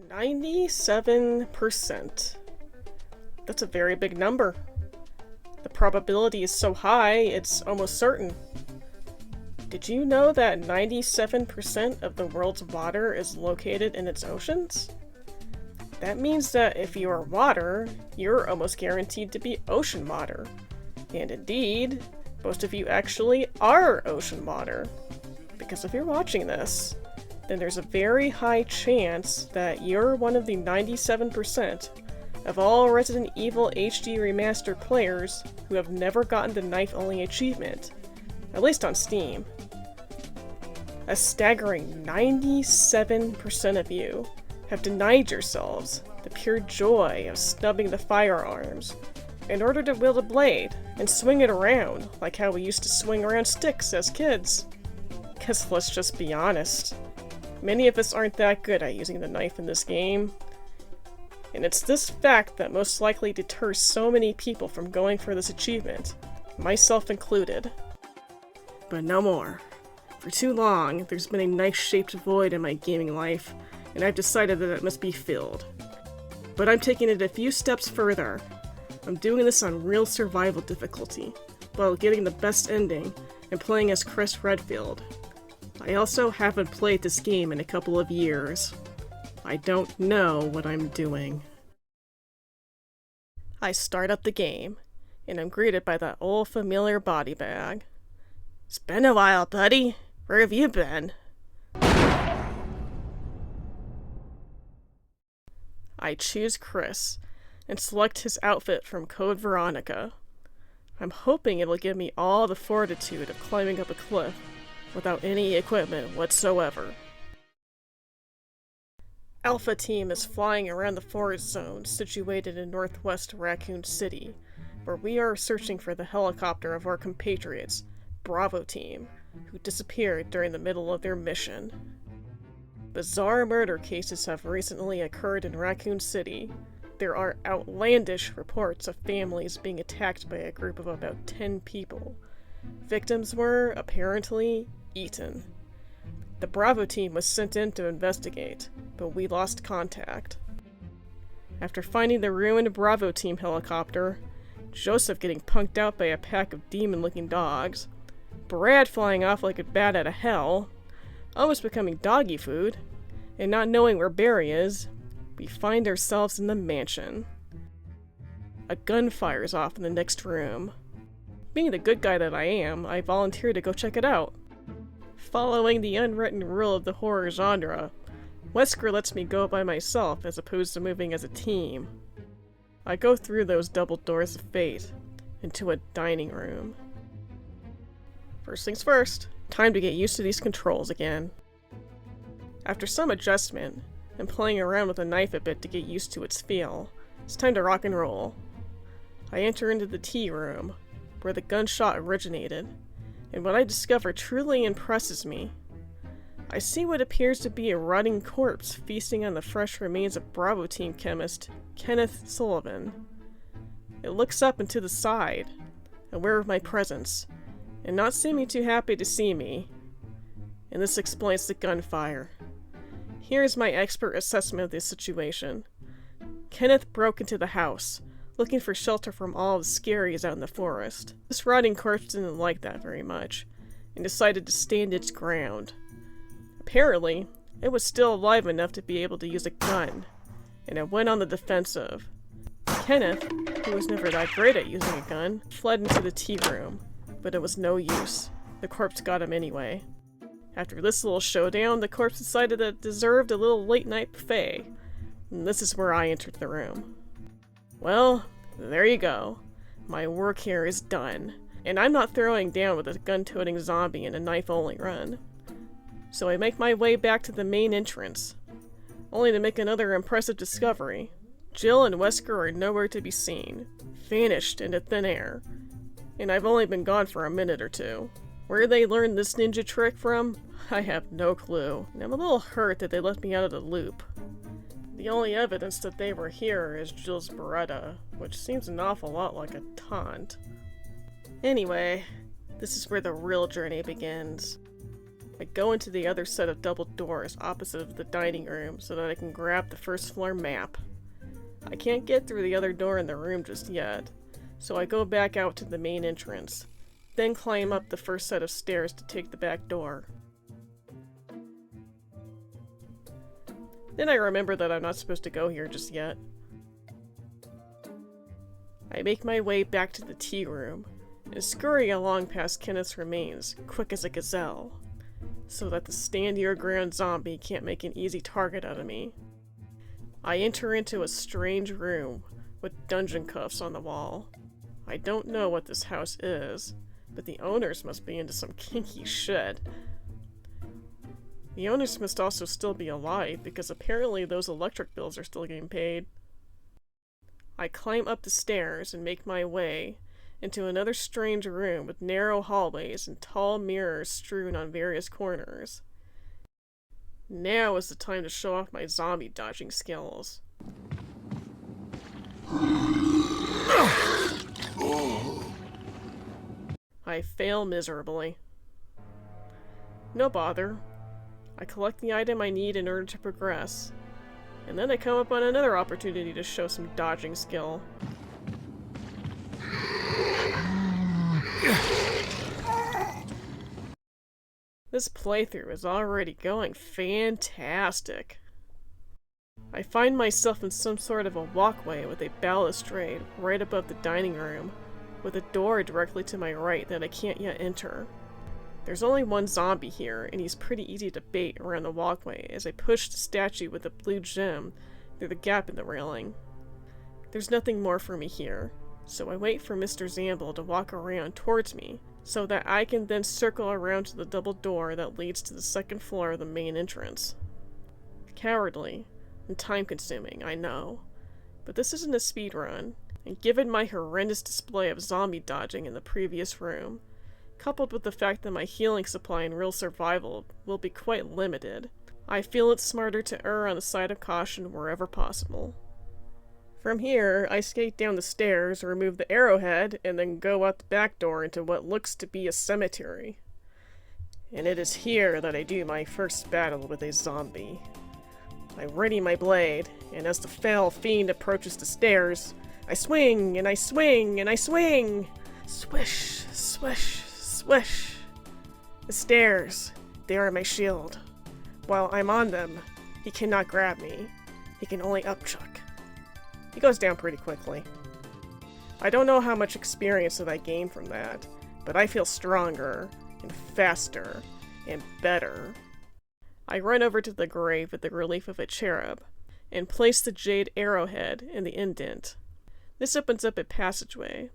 97%. That's a very big number. The probability is so high, it's almost certain. Did you know that 97% of the world's water is located in its oceans? That means that if you are water, you're almost guaranteed to be ocean water. And indeed, most of you actually are ocean water. Because if you're watching this, then there's a very high chance that you're one of the 97% of all Resident Evil HD Remastered players who have never gotten the knife-only achievement, at least on Steam. A staggering 97% of you have denied yourselves the pure joy of snubbing the firearms in order to wield a blade and swing it around like how we used to swing around sticks as kids. 'Cause let's just be honest, many of us aren't that good at using the knife in this game. And it's this fact that most likely deters so many people from going for this achievement, myself included. But no more. For too long, there's been a knife-shaped void in my gaming life, and I've decided that it must be filled. But I'm taking it a few steps further. I'm doing this on real survival difficulty, while getting the best ending and playing as Chris Redfield. I also haven't played this game in a couple of years. I don't know what I'm doing. I start up the game, and I'm greeted by that old familiar body bag. It's been a while, buddy. Where have you been? I choose Chris, and select his outfit from Code Veronica. I'm hoping it'll give me all the fortitude of climbing up a cliff without any equipment whatsoever. Alpha Team is flying around the forest zone situated in northwest Raccoon City, where we are searching for the helicopter of our compatriots, Bravo Team, who disappeared during the middle of their mission. Bizarre murder cases have recently occurred in Raccoon City. There are outlandish reports of families being attacked by a group of about 10 people. Victims were, apparently, eaten. The Bravo Team was sent in to investigate, but we lost contact. After finding the ruined Bravo Team helicopter, Joseph getting punked out by a pack of demon-looking dogs, Brad flying off like a bat out of hell, almost becoming doggy food, and not knowing where Barry is, we find ourselves in the mansion. A gun fires off in the next room. Being the good guy that I am, I volunteer to go check it out. Following the unwritten rule of the horror genre, Wesker lets me go by myself as opposed to moving as a team. I go through those double doors of fate, into a dining room. First things first, time to get used to these controls again. After some adjustment, and playing around with a knife a bit to get used to its feel, it's time to rock and roll. I enter into the tea room, where the gunshot originated, and what I discover truly impresses me. I see what appears to be a rotting corpse feasting on the fresh remains of Bravo Team chemist Kenneth Sullivan. It looks up and to the side, aware of my presence, and not seeming too happy to see me. And this explains the gunfire. Here's my expert assessment of this situation. Kenneth broke into the house, looking for shelter from all the scaries out in the forest. This rotting corpse didn't like that very much, and decided to stand its ground. Apparently, it was still alive enough to be able to use a gun, and it went on the defensive. Kenneth, who was never that great at using a gun, fled into the tea room, but it was no use. The corpse got him anyway. After this little showdown, the corpse decided that it deserved a little late-night buffet, and this is where I entered the room. Well, there you go. My work here is done, and I'm not throwing down with a gun-toting zombie in a knife-only run. So I make my way back to the main entrance, only to make another impressive discovery. Jill and Wesker are nowhere to be seen, vanished into thin air, and I've only been gone for a minute or two. Where they learned this ninja trick from, I have no clue, and I'm a little hurt that they left me out of the loop. The only evidence that they were here is Jill's Beretta, which seems an awful lot like a taunt. Anyway, this is where the real journey begins. I go into the other set of double doors opposite of the dining room so that I can grab the first floor map. I can't get through the other door in the room just yet, so I go back out to the main entrance, then climb up the first set of stairs to take the back door. Then I remember that I'm not supposed to go here just yet. I make my way back to the tea room, and scurry along past Kenneth's remains, quick as a gazelle, so that the stand-your-ground zombie can't make an easy target out of me. I enter into a strange room with dungeon cuffs on the wall. I don't know what this house is, but the owners must be into some kinky shit. The owners must also still be alive, because apparently those electric bills are still getting paid. I climb up the stairs and make my way into another strange room with narrow hallways and tall mirrors strewn on various corners. Now is the time to show off my zombie dodging skills. I fail miserably. No bother. I collect the item I need in order to progress, and then I come up on another opportunity to show some dodging skill. This playthrough is already going fantastic. I find myself in some sort of a walkway with a balustrade right above the dining room, with a door directly to my right that I can't yet enter. There's only one zombie here, and he's pretty easy to bait around the walkway as I push the statue with the blue gem through the gap in the railing. There's nothing more for me here, so I wait for Mr. Zamble to walk around towards me, so that I can then circle around to the double door that leads to the second floor of the main entrance. Cowardly and time-consuming, I know, but this isn't a speedrun, and given my horrendous display of zombie dodging in the previous room, coupled with the fact that my healing supply in real survival will be quite limited, I feel it's smarter to err on the side of caution wherever possible. From here, I skate down the stairs, remove the arrowhead, and then go out the back door into what looks to be a cemetery. And it is here that I do my first battle with a zombie. I ready my blade, and as the foul fiend approaches the stairs, I swing, and I swing, and I swing! Swish, swish, swish! The stairs, they are my shield. While I'm on them, he cannot grab me. He can only upchuck. He goes down pretty quickly. I don't know how much experience that I gained from that, but I feel stronger, and faster, and better. I run over to the grave with the relief of a cherub, and place the jade arrowhead in the indent. This opens up a passageway,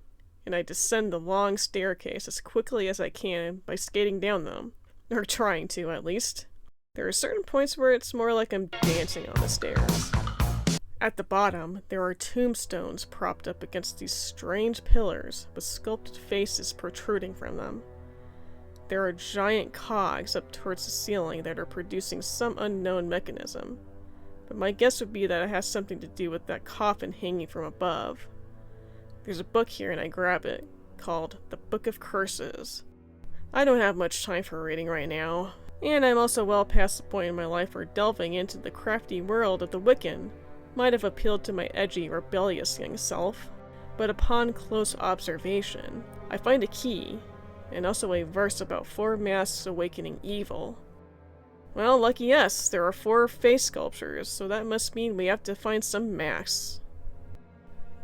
and I descend the long staircase as quickly as I can by skating down them, or trying to at least. There are certain points where it's more like I'm dancing on the stairs. At the bottom, there are tombstones propped up against these strange pillars with sculpted faces protruding from them. There are giant cogs up towards the ceiling that are producing some unknown mechanism, but my guess would be that it has something to do with that coffin hanging from above. There's a book here and I grab it, called The Book of Curses. I don't have much time for reading right now, and I'm also well past the point in my life where delving into the crafty world of the Wiccan might have appealed to my edgy, rebellious young self. But upon close observation, I find a key, and also a verse about 4 masks awakening evil. Well, lucky us, there are 4 face sculptures, so that must mean we have to find some masks.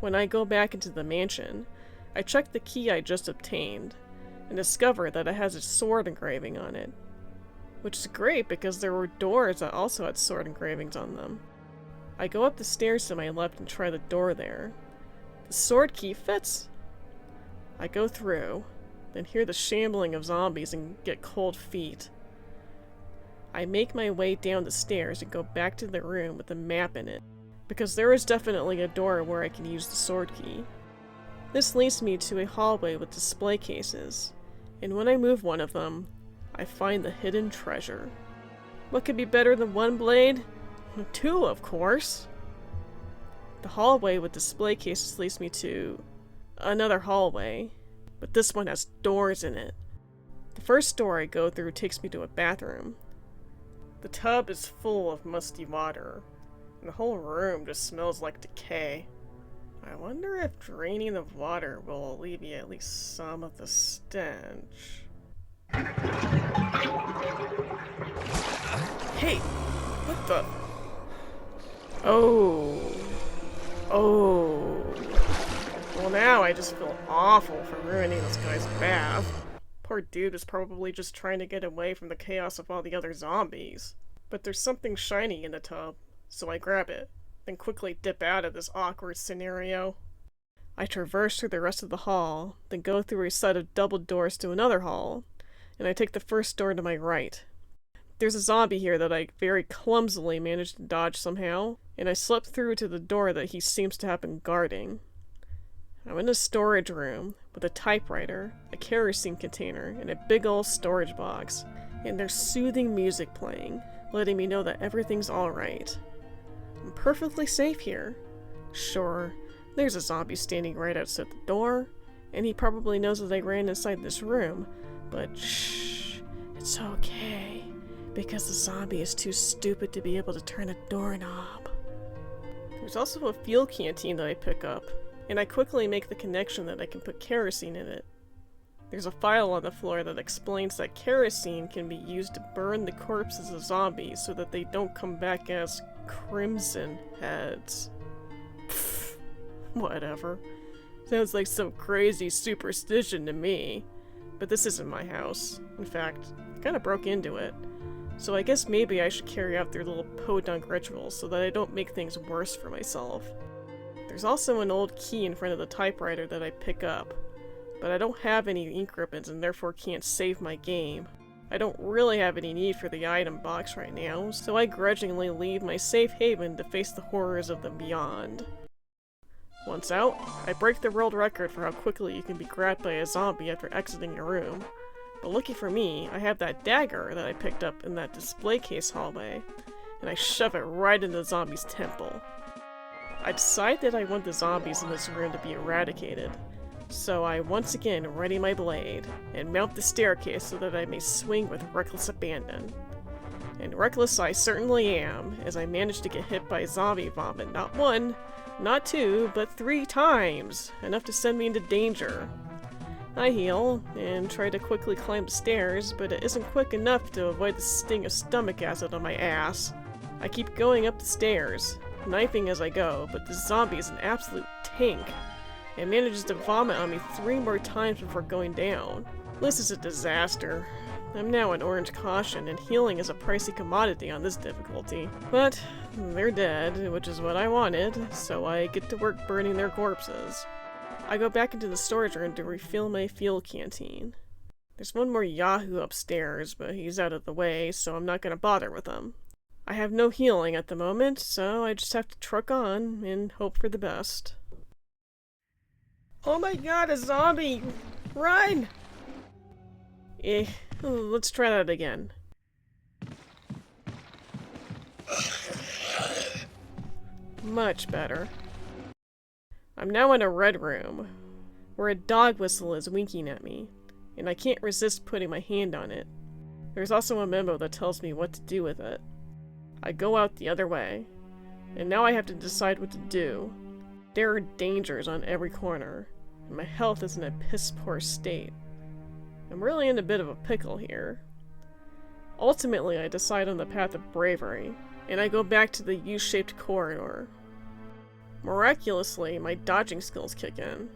When I go back into the mansion, I check the key I just obtained, and discover that it has a sword engraving on it. Which is great because there were doors that also had sword engravings on them. I go up the stairs to my left and try the door there. The sword key fits! I go through, then hear the shambling of zombies and get cold feet. I make my way down the stairs and go back to the room with the map in it, because there is definitely a door where I can use the sword key. This leads me to a hallway with display cases, and when I move one of them, I find the hidden treasure. What could be better than 1 blade? 2, of course! The hallway with display cases leads me to another hallway, but this one has doors in it. The first door I go through takes me to a bathroom. The tub is full of musty water, and the whole room just smells like decay. I wonder if draining the water will alleviate at least some of the stench. Hey! What the? Oh. Well, now I just feel awful for ruining this guy's bath. Poor dude was probably just trying to get away from the chaos of all the other zombies. But there's something shiny in the tub, so I grab it, then quickly dip out of this awkward scenario. I traverse through the rest of the hall, then go through a set of double doors to another hall, and I take the first door to my right. There's a zombie here that I very clumsily managed to dodge somehow, and I slip through to the door that he seems to have been guarding. I'm in a storage room with a typewriter, a kerosene container, and a big ol' storage box, and there's soothing music playing, letting me know that everything's alright. I'm perfectly safe here. Sure, there's a zombie standing right outside the door, and he probably knows that I ran inside this room, but shh, it's okay, because the zombie is too stupid to be able to turn a doorknob. There's also a fuel canteen that I pick up, and I quickly make the connection that I can put kerosene in it. There's a file on the floor that explains that kerosene can be used to burn the corpses of zombies so that they don't come back as crimson heads. Pfft, whatever. Sounds like some crazy superstition to me. But this isn't my house. In fact, I kinda broke into it. So I guess maybe I should carry out their little podunk rituals so that I don't make things worse for myself. There's also an old key in front of the typewriter that I pick up, but I don't have any ink ribbons and therefore can't save my game. I don't really have any need for the item box right now, so I grudgingly leave my safe haven to face the horrors of the beyond. Once out, I break the world record for how quickly you can be grabbed by a zombie after exiting your room. But lucky for me, I have that dagger that I picked up in that display case hallway, and I shove it right into the zombie's temple. I decide that I want the zombies in this room to be eradicated, so I once again ready my blade, and mount the staircase so that I may swing with reckless abandon. And reckless I certainly am, as I manage to get hit by zombie vomit not one, not two, but 3 times, enough to send me into danger. I heal, and try to quickly climb the stairs, but it isn't quick enough to avoid the sting of stomach acid on my ass. I keep going up the stairs, knifing as I go, but the zombie is an absolute tank, and manages to vomit on me 3 more times before going down. This is a disaster. I'm now an orange caution, and healing is a pricey commodity on this difficulty. But they're dead, which is what I wanted, so I get to work burning their corpses. I go back into the storage room to refill my fuel canteen. There's one more Yahoo upstairs, but he's out of the way, so I'm not gonna bother with him. I have no healing at the moment, so I just have to truck on and hope for the best. Oh my god, a zombie! Run! Let's try that again. Much better. I'm now in a red room, where a dog whistle is winking at me, and I can't resist putting my hand on it. There's also a memo that tells me what to do with it. I go out the other way, and now I have to decide what to do. There are dangers on every corner, and my health is in a piss-poor state. I'm really in a bit of a pickle here. Ultimately, I decide on the path of bravery, and I go back to the U-shaped corridor. Miraculously, my dodging skills kick in,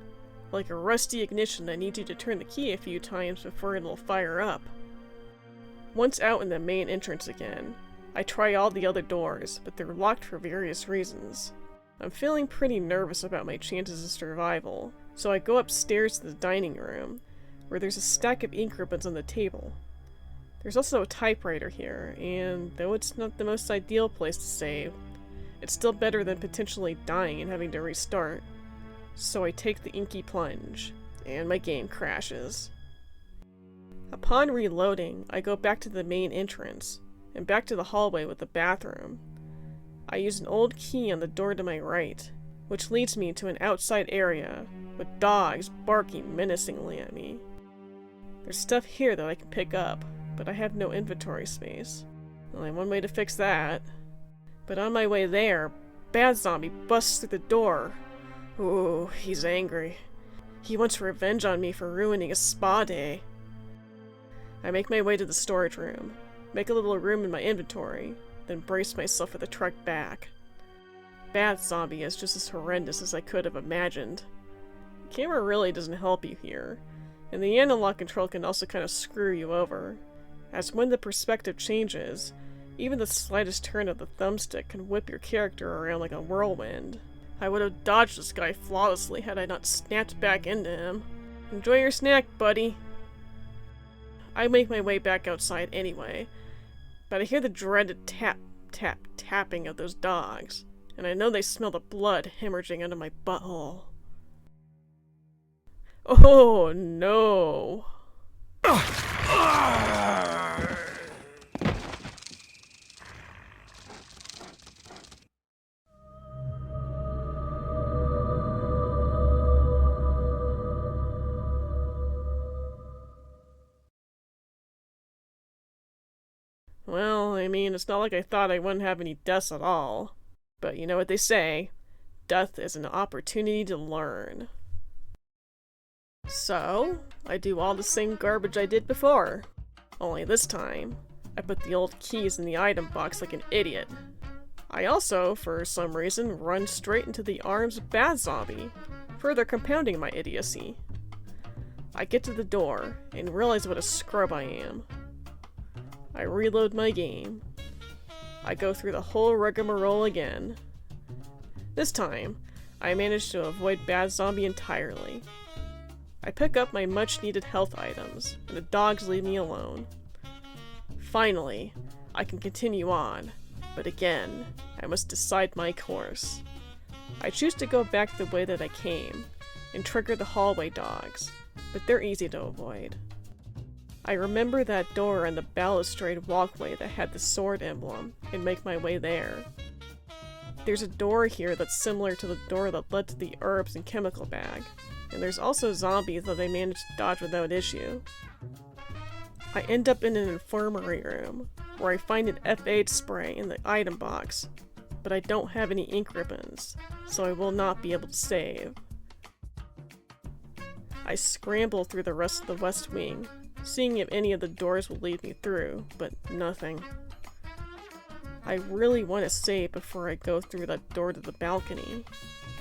like a rusty ignition that needs you to turn the key a few times before it'll fire up. Once out in the main entrance again, I try all the other doors, but they're locked for various reasons. I'm feeling pretty nervous about my chances of survival, so I go upstairs to the dining room, where there's a stack of ink ribbons on the table. There's also a typewriter here, and though it's not the most ideal place to save, it's still better than potentially dying and having to restart. So I take the inky plunge, and my game crashes. Upon reloading, I go back to the main entrance, and back to the hallway with the bathroom. I use an old key on the door to my right, which leads me to an outside area, with dogs barking menacingly at me. There's stuff here that I can pick up, but I have no inventory space. Only one way to fix that. But on my way there, Bad Zombie busts through the door. Ooh, he's angry. He wants revenge on me for ruining a spa day. I make my way to the storage room, make a little room in my inventory, then brace myself for the trek back. Bad Zombie is just as horrendous as I could have imagined. The camera really doesn't help you here, and the analog control can also kind of screw you over, as when the perspective changes, even the slightest turn of the thumbstick can whip your character around like a whirlwind. I would have dodged this guy flawlessly had I not snapped back into him. Enjoy your snack, buddy. I make my way back outside anyway, but I hear the dreaded tapping of those dogs, and I know they smell the blood hemorrhaging out of my butthole. Oh no! Well, I mean, it's not like I thought I wouldn't have any deaths at all. But you know what they say, death is an opportunity to learn. So, I do all the same garbage I did before. Only this time, I put the old keys in the item box like an idiot. I also, for some reason, run straight into the arms of Bad Zombie, further compounding my idiocy. I get to the door and realize what a scrub I am. I reload my game. I go through the whole rigmarole again. This time, I manage to avoid Bad Zombie entirely. I pick up my much-needed health items, and the dogs leave me alone. Finally, I can continue on, but again, I must decide my course. I choose to go back the way that I came, and trigger the hallway dogs, but they're easy to avoid. I remember that door and the balustrade walkway that had the sword emblem, and make my way there. There's a door here that's similar to the door that led to the herbs and chemical bag, and there's also zombies that I managed to dodge without issue. I end up in an infirmary room, where I find an F8 spray in the item box, but I don't have any ink ribbons, so I will not be able to save. I scramble through the rest of the West Wing, seeing if any of the doors will lead me through, but nothing. I really want to save before I go through that door to the balcony,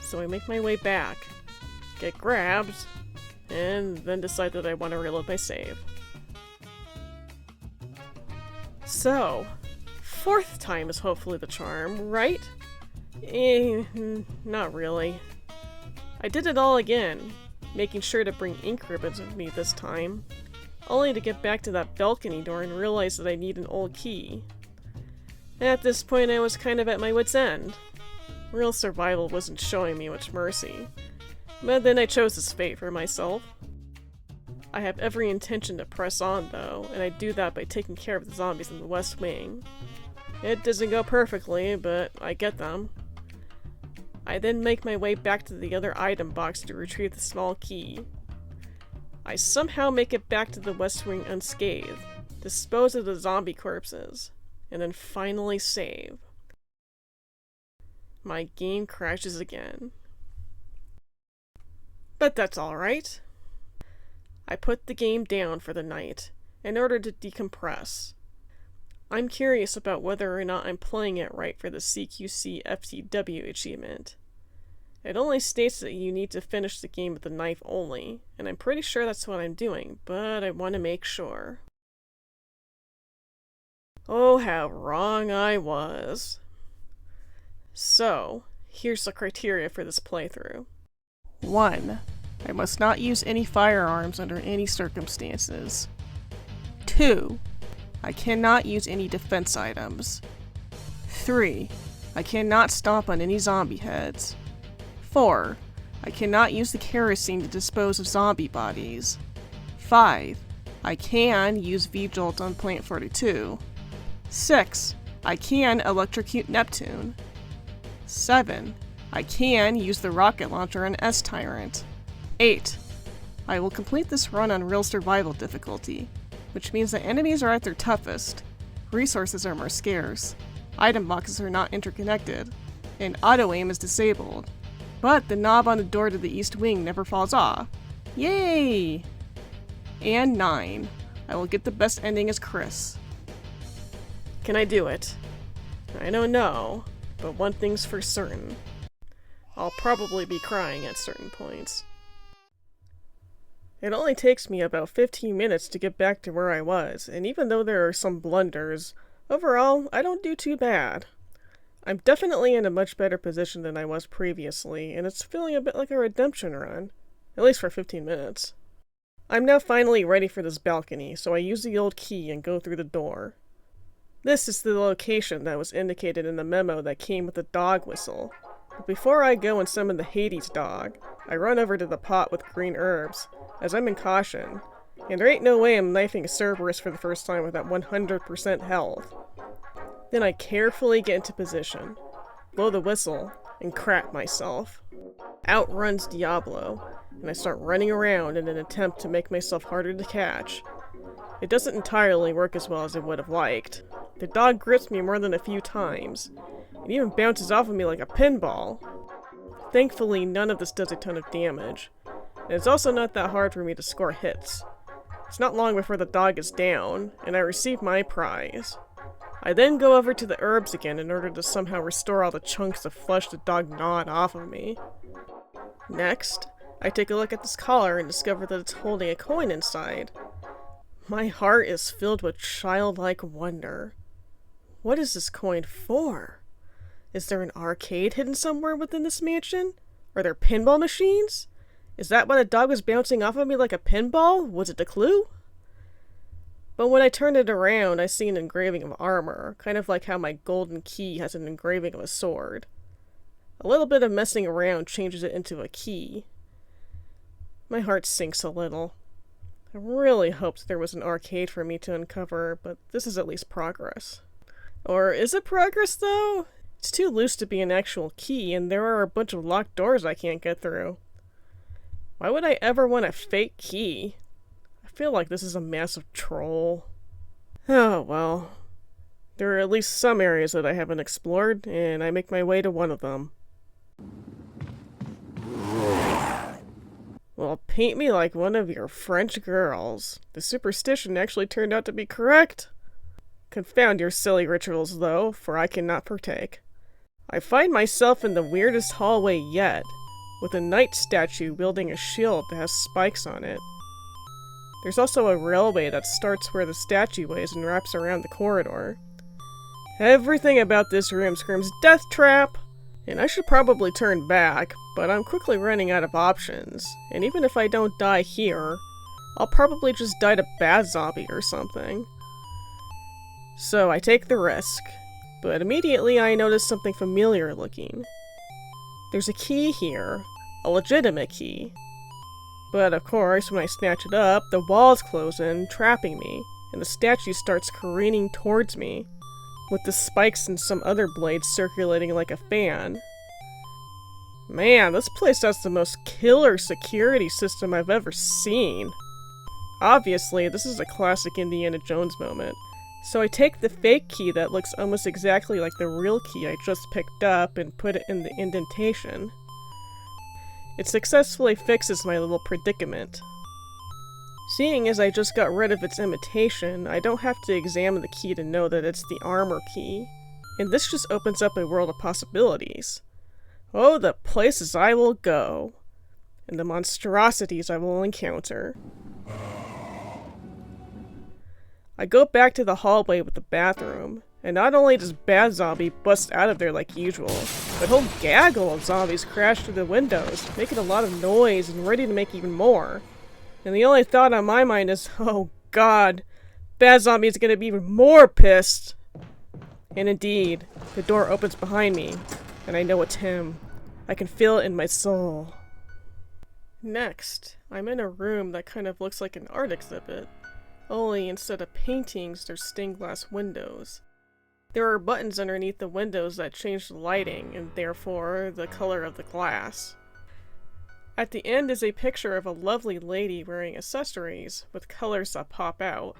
so I make my way back, get grabbed, and then decide that I want to reload my save. So, fourth time is hopefully the charm, right? Not really. I did it all again, making sure to bring ink ribbons with me this time, only to get back to that balcony door and realize that I need an old key. At this point, I was kind of at my wit's end. Real survival wasn't showing me much mercy, but then I chose this fate for myself. I have every intention to press on, though, and I do that by taking care of the zombies in the West Wing. It doesn't go perfectly, but I get them. I then make my way back to the other item box to retrieve the small key. I somehow make it back to the West Wing unscathed, dispose of the zombie corpses, and then finally save. My game crashes again. But that's alright. I put the game down for the night, in order to decompress. I'm curious about whether or not I'm playing it right for the CQC FTW achievement. It only states that you need to finish the game with the knife only, and I'm pretty sure that's what I'm doing, but I want to make sure. Oh, how wrong I was. So, here's the criteria for this playthrough. 1. I must not use any firearms under any circumstances. 2. I cannot use any defense items. 3. I cannot stomp on any zombie heads. 4. I cannot use the kerosene to dispose of zombie bodies. 5. I can use V-Jolt on Plant 42. 6. I can electrocute Neptune. 7. I can use the rocket launcher on S-Tyrant. 8. I will complete this run on real survival difficulty, which means that enemies are at their toughest, resources are more scarce, item boxes are not interconnected, and auto-aim is disabled. But the knob on the door to the east wing never falls off. Yay! And 9. I will get the best ending as Chris. Can I do it? I don't know, but one thing's for certain. I'll probably be crying at certain points. It only takes me about 15 minutes to get back to where I was, and even though there are some blunders, overall, I don't do too bad. I'm definitely in a much better position than I was previously, and it's feeling a bit like a redemption run, at least for 15 minutes. I'm now finally ready for this balcony, so I use the old key and go through the door. This is the location that was indicated in the memo that came with the dog whistle. But before I go and summon the Hades dog, I run over to the pot with green herbs, as I'm in caution, and there ain't no way I'm knifing a Cerberus for the first time with that 100% health. Then I carefully get into position, blow the whistle, and crap myself. Out runs Diablo, and I start running around in an attempt to make myself harder to catch. It doesn't entirely work as well as I would have liked. The dog grips me more than a few times. It even bounces off of me like a pinball. Thankfully, none of this does a ton of damage. And it's also not that hard for me to score hits. It's not long before the dog is down, and I receive my prize. I then go over to the herbs again in order to somehow restore all the chunks of flesh the dog gnawed off of me. Next, I take a look at this collar and discover that it's holding a coin inside. My heart is filled with childlike wonder. What is this coin for? Is there an arcade hidden somewhere within this mansion? Are there pinball machines? Is that why the dog was bouncing off of me like a pinball? Was it a clue? But when I turn it around, I see an engraving of armor, kind of like how my golden key has an engraving of a sword. A little bit of messing around changes it into a key. My heart sinks a little. I really hoped there was an arcade for me to uncover, but this is at least progress. Or is it progress, though? It's too loose to be an actual key, and there are a bunch of locked doors I can't get through. Why would I ever want a fake key? I feel like this is a massive troll. Oh well. There are at least some areas that I haven't explored, and I make my way to one of them. Well, paint me like one of your French girls. The superstition actually turned out to be correct. Confound your silly rituals, though, for I cannot partake. I find myself in the weirdest hallway yet, with a knight statue wielding a shield that has spikes on it. There's also a railway that starts where the statue is and wraps around the corridor. Everything about this room screams death trap! And I should probably turn back, but I'm quickly running out of options, and even if I don't die here, I'll probably just die to bad zombie or something. So I take the risk, but immediately I notice something familiar looking. There's a key here, a legitimate key. But of course, when I snatch it up, the walls close in, trapping me, and the statue starts careening towards me, with the spikes and some other blades circulating like a fan. Man, this place has the most killer security system I've ever seen. Obviously, this is a classic Indiana Jones moment, so I take the fake key that looks almost exactly like the real key I just picked up and put it in the indentation. It successfully fixes my little predicament. Seeing as I just got rid of its imitation, I don't have to examine the key to know that it's the armor key, and this just opens up a world of possibilities. Oh, the places I will go, and the monstrosities I will encounter. I go back to the hallway with the bathroom, and not only does Bad Zombie bust out of there like usual, but a whole gaggle of zombies crash through the windows, making a lot of noise and ready to make even more. And the only thought on my mind is, oh god, Bad Zombie is gonna be even more pissed! And indeed, the door opens behind me, and I know it's him. I can feel it in my soul. Next, I'm in a room that kind of looks like an art exhibit, only instead of paintings, there's stained glass windows. There are buttons underneath the windows that change the lighting, and therefore the color of the glass. At the end is a picture of a lovely lady wearing accessories with colors that pop out.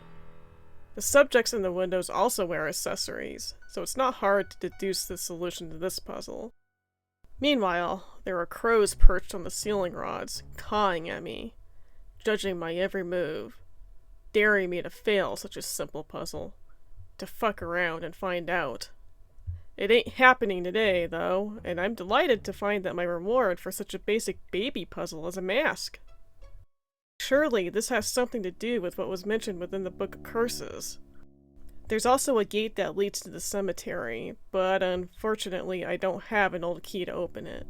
The subjects in the windows also wear accessories, so it's not hard to deduce the solution to this puzzle. Meanwhile, there are crows perched on the ceiling rods, cawing at me, judging my every move, daring me to fail such a simple puzzle, to fuck around and find out. It ain't happening today, though, and I'm delighted to find that my reward for such a basic baby puzzle is a mask. Surely this has something to do with what was mentioned within the Book of Curses. There's also a gate that leads to the cemetery, but unfortunately I don't have an old key to open it.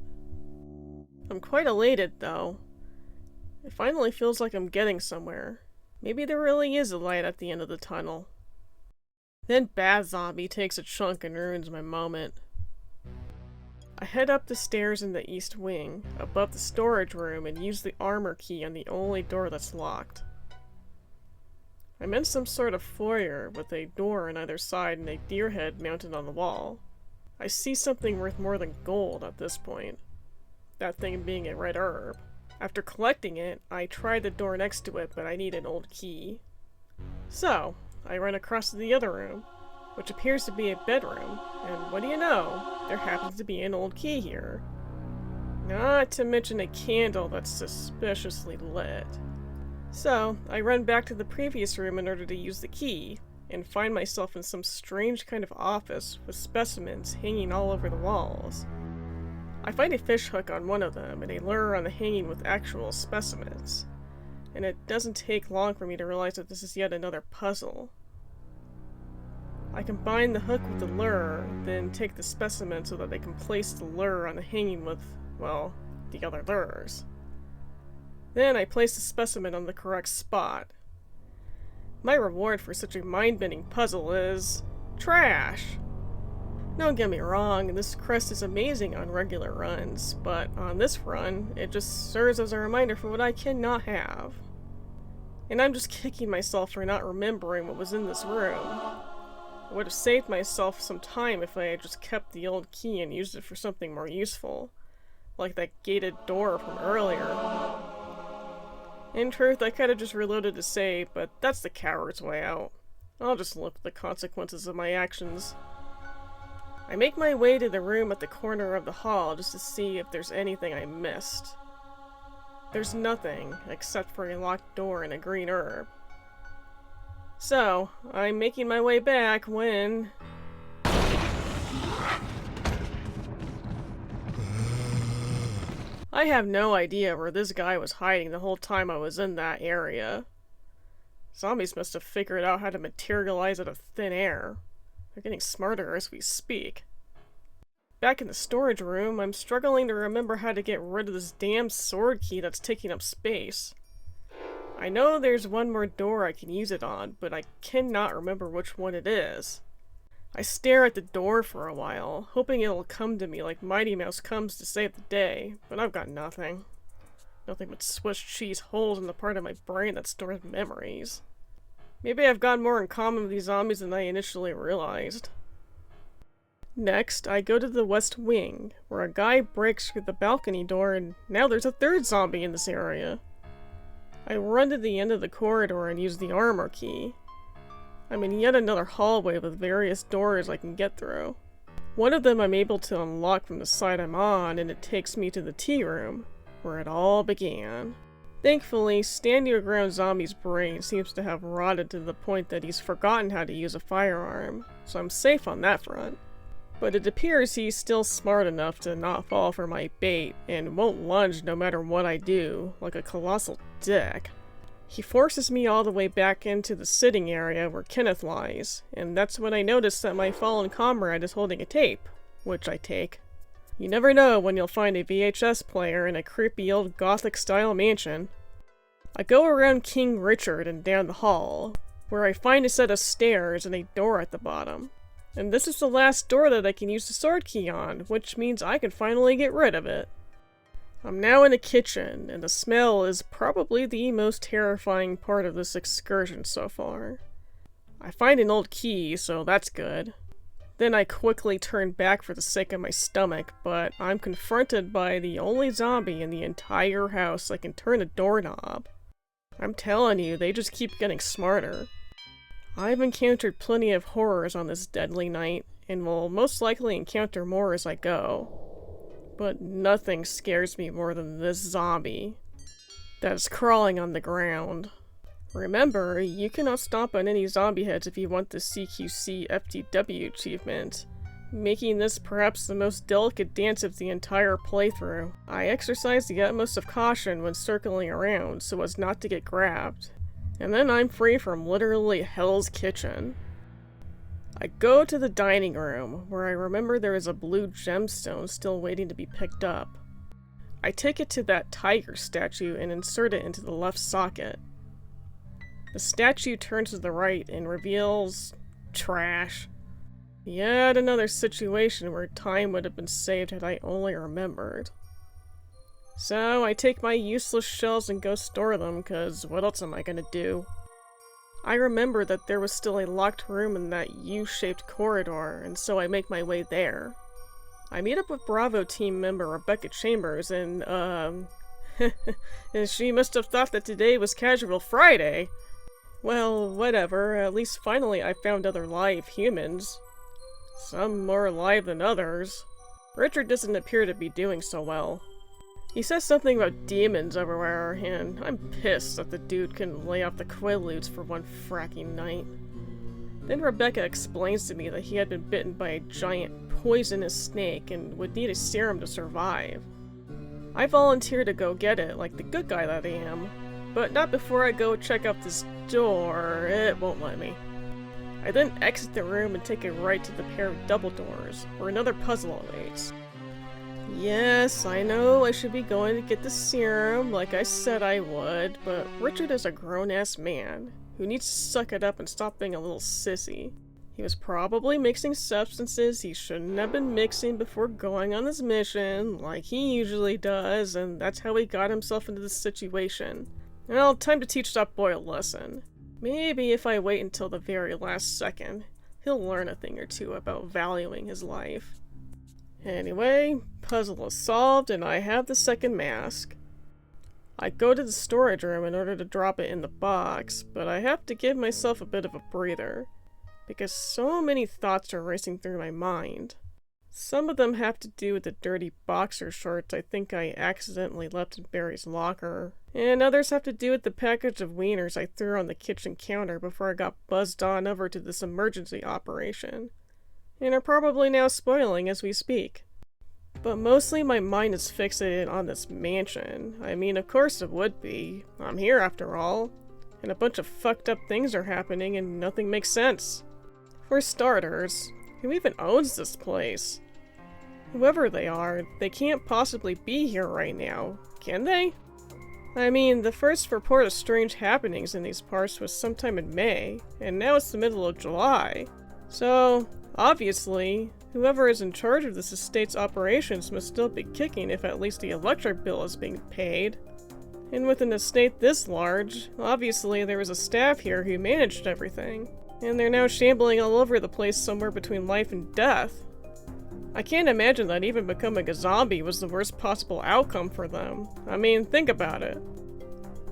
I'm quite elated, though. It finally feels like I'm getting somewhere. Maybe there really is a light at the end of the tunnel. Then Bad Zombie takes a chunk and ruins my moment. I head up the stairs in the east wing, above the storage room, and use the armor key on the only door that's locked. I'm in some sort of foyer with a door on either side and a deer head mounted on the wall. I see something worth more than gold at this point. That thing being a red herb. After collecting it, I tried the door next to it, but I need an old key. So, I run across to the other room, which appears to be a bedroom, and what do you know, there happens to be an old key here. Not to mention a candle that's suspiciously lit. So, I run back to the previous room in order to use the key, and find myself in some strange kind of office with specimens hanging all over the walls. I find a fish hook on one of them and a lure on the hanging with actual specimens. And it doesn't take long for me to realize that this is yet another puzzle. I combine the hook with the lure, then take the specimen so that I can place the lure on the hanging with, well, the other lures. Then I place the specimen on the correct spot. My reward for such a mind-bending puzzle is trash. Don't get me wrong, this crest is amazing on regular runs, but on this run, it just serves as a reminder for what I cannot have. And I'm just kicking myself for not remembering what was in this room. I would have saved myself some time if I had just kept the old key and used it for something more useful, like that gated door from earlier. In truth, I could have just reloaded to save, but that's the coward's way out. I'll just look at the consequences of my actions. I make my way to the room at the corner of the hall just to see if there's anything I missed. There's nothing, except for a locked door and a green herb. So, I'm making my way back when... I have no idea where this guy was hiding the whole time I was in that area. Zombies must have figured out how to materialize out of thin air. They're getting smarter as we speak. Back in the storage room, I'm struggling to remember how to get rid of this damn sword key that's taking up space. I know there's one more door I can use it on, but I cannot remember which one it is. I stare at the door for a while, hoping it'll come to me like Mighty Mouse comes to save the day, but I've got nothing. Nothing but Swiss cheese holes in the part of my brain that stores memories. Maybe I've got more in common with these zombies than I initially realized. Next, I go to the west wing, where a guy breaks through the balcony door and now there's a third zombie in this area. I run to the end of the corridor and use the armor key. I'm in yet another hallway with various doors I can get through. One of them I'm able to unlock from the side I'm on, and it takes me to the tea room, where it all began. Thankfully, Stand Your Ground Zombie's brain seems to have rotted to the point that he's forgotten how to use a firearm, so I'm safe on that front. But it appears he's still smart enough to not fall for my bait, and won't lunge no matter what I do, like a colossal dick. He forces me all the way back into the sitting area where Kenneth lies, and that's when I notice that my fallen comrade is holding a tape, which I take. You never know when you'll find a VHS player in a creepy old Gothic-style mansion. I go around King Richard and down the hall, where I find a set of stairs and a door at the bottom. And this is the last door that I can use the sword key on, which means I can finally get rid of it. I'm now in the kitchen, and the smell is probably the most terrifying part of this excursion so far. I find an old key, so that's good. Then I quickly turn back for the sake of my stomach, but I'm confronted by the only zombie in the entire house that can turn a doorknob. I'm telling you, they just keep getting smarter. I've encountered plenty of horrors on this deadly night, and will most likely encounter more as I go. But nothing scares me more than this zombie that is crawling on the ground. Remember, you cannot stomp on any zombie heads if you want the CQC FTW achievement, making this perhaps the most delicate dance of the entire playthrough. I exercise the utmost of caution when circling around so as not to get grabbed, and then I'm free from literally Hell's Kitchen. I go to the dining room, where I remember there is a blue gemstone still waiting to be picked up. I take it to that tiger statue and insert it into the left socket. The statue turns to the right and reveals trash. Yet another situation where time would have been saved had I only remembered. So I take my useless shells and go store them, cause what else am I gonna do? I remember that there was still a locked room in that U-shaped corridor, and so I make my way there. I meet up with Bravo team member Rebecca Chambers and, she must have thought that today was Casual Friday. Well, whatever, at least finally I found other live humans. Some more alive than others. Richard doesn't appear to be doing so well. He says something about demons everywhere, and I'm pissed that the dude couldn't lay off the Quaaludes for one fracking night. Then Rebecca explains to me that he had been bitten by a giant poisonous snake and would need a serum to survive. I volunteer to go get it, like the good guy that I am, but not before I go check out this door. It won't let me. I then exit the room and take a right to the pair of double doors, where another puzzle awaits. Yes, I know I should be going to get the serum like I said I would, but Richard is a grown-ass man who needs to suck it up and stop being a little sissy. He was probably mixing substances he shouldn't have been mixing before going on this mission, like he usually does, and that's how he got himself into this situation. Well, time to teach that boy a lesson. Maybe if I wait until the very last second, he'll learn a thing or two about valuing his life. Anyway, puzzle is solved and I have the second mask. I go to the storage room in order to drop it in the box, but I have to give myself a bit of a breather, because so many thoughts are racing through my mind. Some of them have to do with the dirty boxer shorts I think I accidentally left in Barry's locker, and others have to do with the package of wieners I threw on the kitchen counter before I got buzzed on over to this emergency operation, and are probably now spoiling as we speak. But mostly my mind is fixated on this mansion. I mean, of course it would be. I'm here after all, and a bunch of fucked up things are happening and nothing makes sense. For starters, who even owns this place? Whoever they are, they can't possibly be here right now, can they? I mean, the first report of strange happenings in these parts was sometime in May, and now it's the middle of July. So, obviously, whoever is in charge of this estate's operations must still be kicking if at least the electric bill is being paid. And with an estate this large, obviously there was a staff here who managed everything, and they're now shambling all over the place somewhere between life and death. I can't imagine that even becoming a zombie was the worst possible outcome for them. I mean, think about it.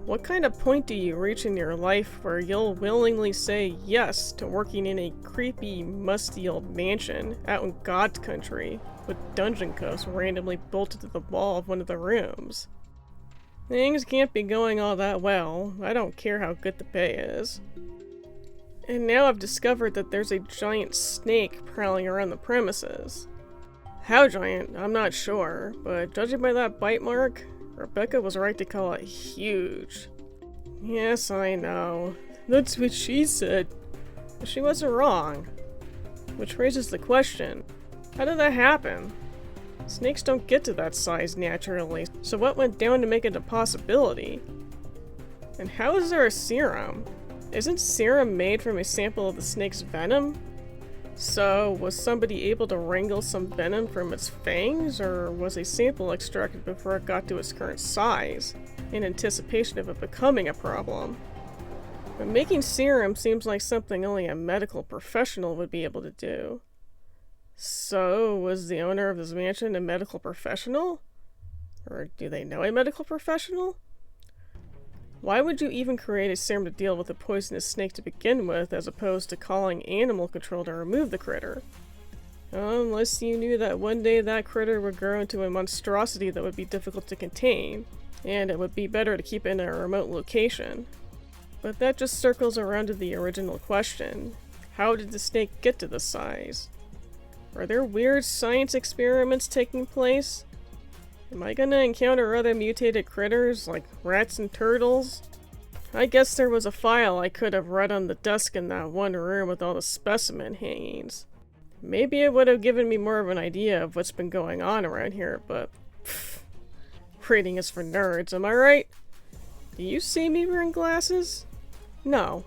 What kind of point do you reach in your life where you'll willingly say yes to working in a creepy, musty old mansion out in God's country with dungeon codes randomly bolted to the wall of one of the rooms? Things can't be going all that well. I don't care how good the pay is. And now I've discovered that there's a giant snake prowling around the premises. How giant, I'm not sure, but judging by that bite mark, Rebecca was right to call it huge. Yes, I know. That's what she said. But she wasn't wrong. Which raises the question, how did that happen? Snakes don't get to that size naturally, so what went down to make it a possibility? And how is there a serum? Isn't serum made from a sample of the snake's venom? So, was somebody able to wrangle some venom from its fangs, or was a sample extracted before it got to its current size, in anticipation of it becoming a problem? But making serum seems like something only a medical professional would be able to do. So, was the owner of this mansion a medical professional? Or do they know a medical professional? Why would you even create a serum to deal with a poisonous snake to begin with, as opposed to calling animal control to remove the critter? Unless you knew that one day that critter would grow into a monstrosity that would be difficult to contain, and it would be better to keep it in a remote location. But that just circles around to the original question. How did the snake get to this size? Are there weird science experiments taking place? Am I gonna encounter other mutated critters, like rats and turtles? I guess there was a file I could have read on the desk in that one room with all the specimen hangings. Maybe it would have given me more of an idea of what's been going on around here, but pfft, reading is for nerds, am I right? Do you see me wearing glasses? No.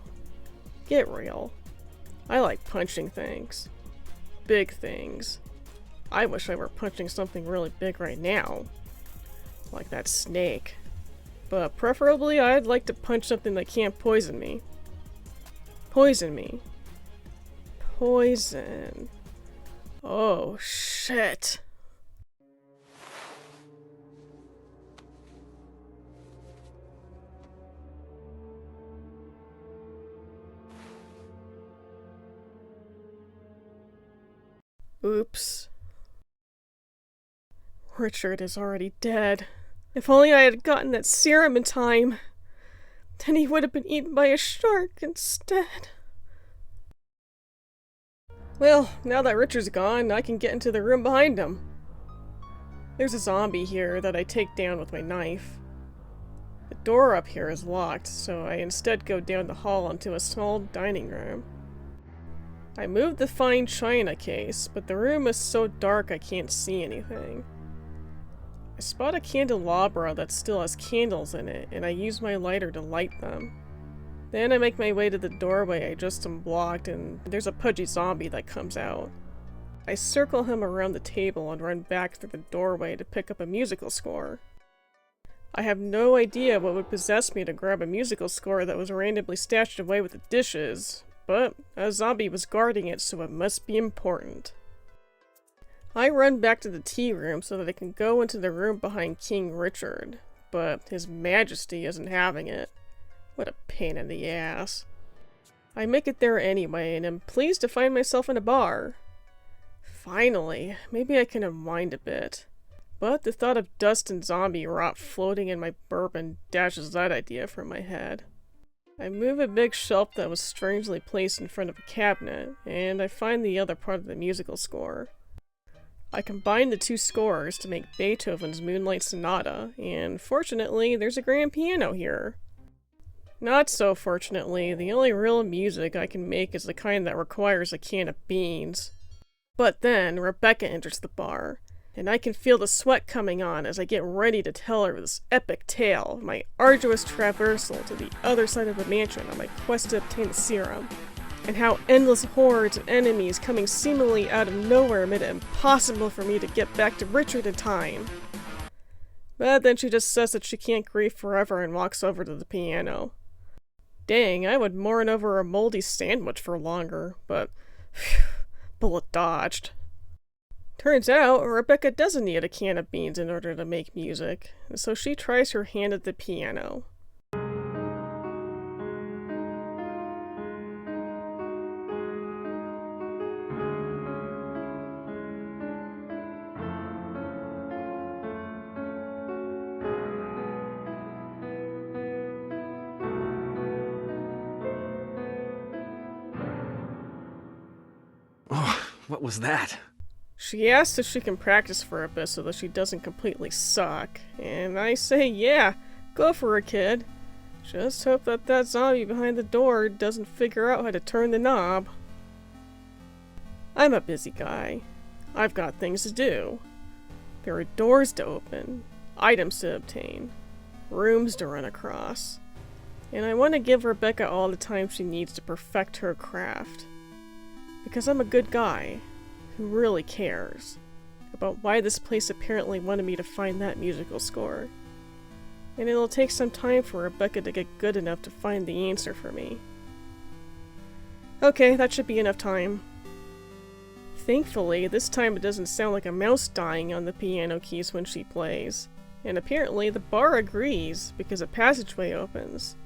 Get real. I like punching things. Big things. I wish I were punching something really big right now. Like that snake. But preferably I'd like to punch something that can't poison me. Poison me. Poison. Oh, shit. Oops. Richard is already dead. If only I had gotten that serum in time. Then he would have been eaten by a shark instead. Well, now that Richard's gone, I can get into the room behind him. There's a zombie here that I take down with my knife. The door up here is locked, so I instead go down the hall into a small dining room. I moved the fine china case, but the room is so dark I can't see anything. I spot a candelabra that still has candles in it, and I use my lighter to light them. Then I make my way to the doorway I just unblocked, and there's a pudgy zombie that comes out. I circle him around the table and run back through the doorway to pick up a musical score. I have no idea what would possess me to grab a musical score that was randomly stashed away with the dishes, but a zombie was guarding it, so it must be important. I run back to the tea room so that I can go into the room behind King Richard, but His Majesty isn't having it. What a pain in the ass. I make it there anyway, and am pleased to find myself in a bar. Finally, maybe I can unwind a bit. But the thought of dust and zombie rot floating in my bourbon dashes that idea from my head. I move a big shelf that was strangely placed in front of a cabinet, and I find the other part of the musical score. I combine the two scores to make Beethoven's Moonlight Sonata, and fortunately, there's a grand piano here. Not so fortunately, the only real music I can make is the kind that requires a can of beans. But then, Rebecca enters the bar, and I can feel the sweat coming on as I get ready to tell her this epic tale of my arduous traversal to the other side of the mansion on my quest to obtain the serum, and how endless hordes of enemies coming seemingly out of nowhere made it impossible for me to get back to Richard in time. But then she just says that she can't grieve forever and walks over to the piano. Dang, I would mourn over a moldy sandwich for longer, but phew, bullet dodged. Turns out, Rebecca doesn't need a can of beans in order to make music, and so she tries her hand at the piano. Oh, what was that? She asks if she can practice for a bit so that she doesn't completely suck, and I say, yeah, go for it, kid. Just hope that that zombie behind the door doesn't figure out how to turn the knob. I'm a busy guy. I've got things to do. There are doors to open, items to obtain, rooms to run across, and I want to give Rebecca all the time she needs to perfect her craft. Because I'm a good guy who really cares about why this place apparently wanted me to find that musical score. And it'll take some time for Rebecca to get good enough to find the answer for me. Okay, that should be enough time. Thankfully, this time it doesn't sound like a mouse dying on the piano keys when she plays. And apparently the bar agrees, because a passageway opens.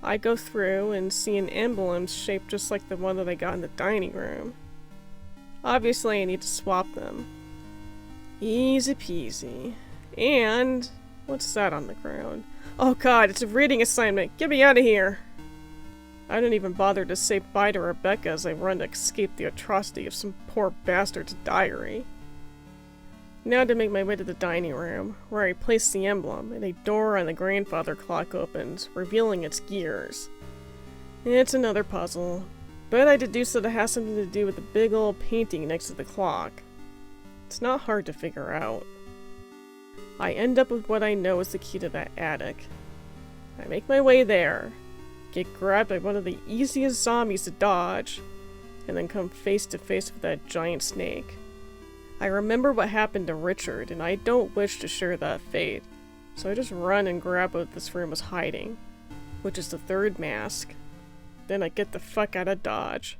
I go through and see an emblem shaped just like the one that I got in the dining room. Obviously I need to swap them. Easy peasy. And... what's that on the ground? Oh god, it's a reading assignment! Get me out of here! I don't even bother to say bye to Rebecca as I run to escape the atrocity of some poor bastard's diary. Now to make my way to the dining room, where I place the emblem, and a door on the grandfather clock opens, revealing its gears. It's another puzzle, but I deduce that it has something to do with the big old painting next to the clock. It's not hard to figure out. I end up with what I know is the key to that attic. I make my way there, get grabbed by one of the easiest zombies to dodge, and then come face to face with that giant snake. I remember what happened to Richard, and I don't wish to share that fate, so I just run and grab what this room is hiding, which is the third mask. Then I get the fuck out of Dodge.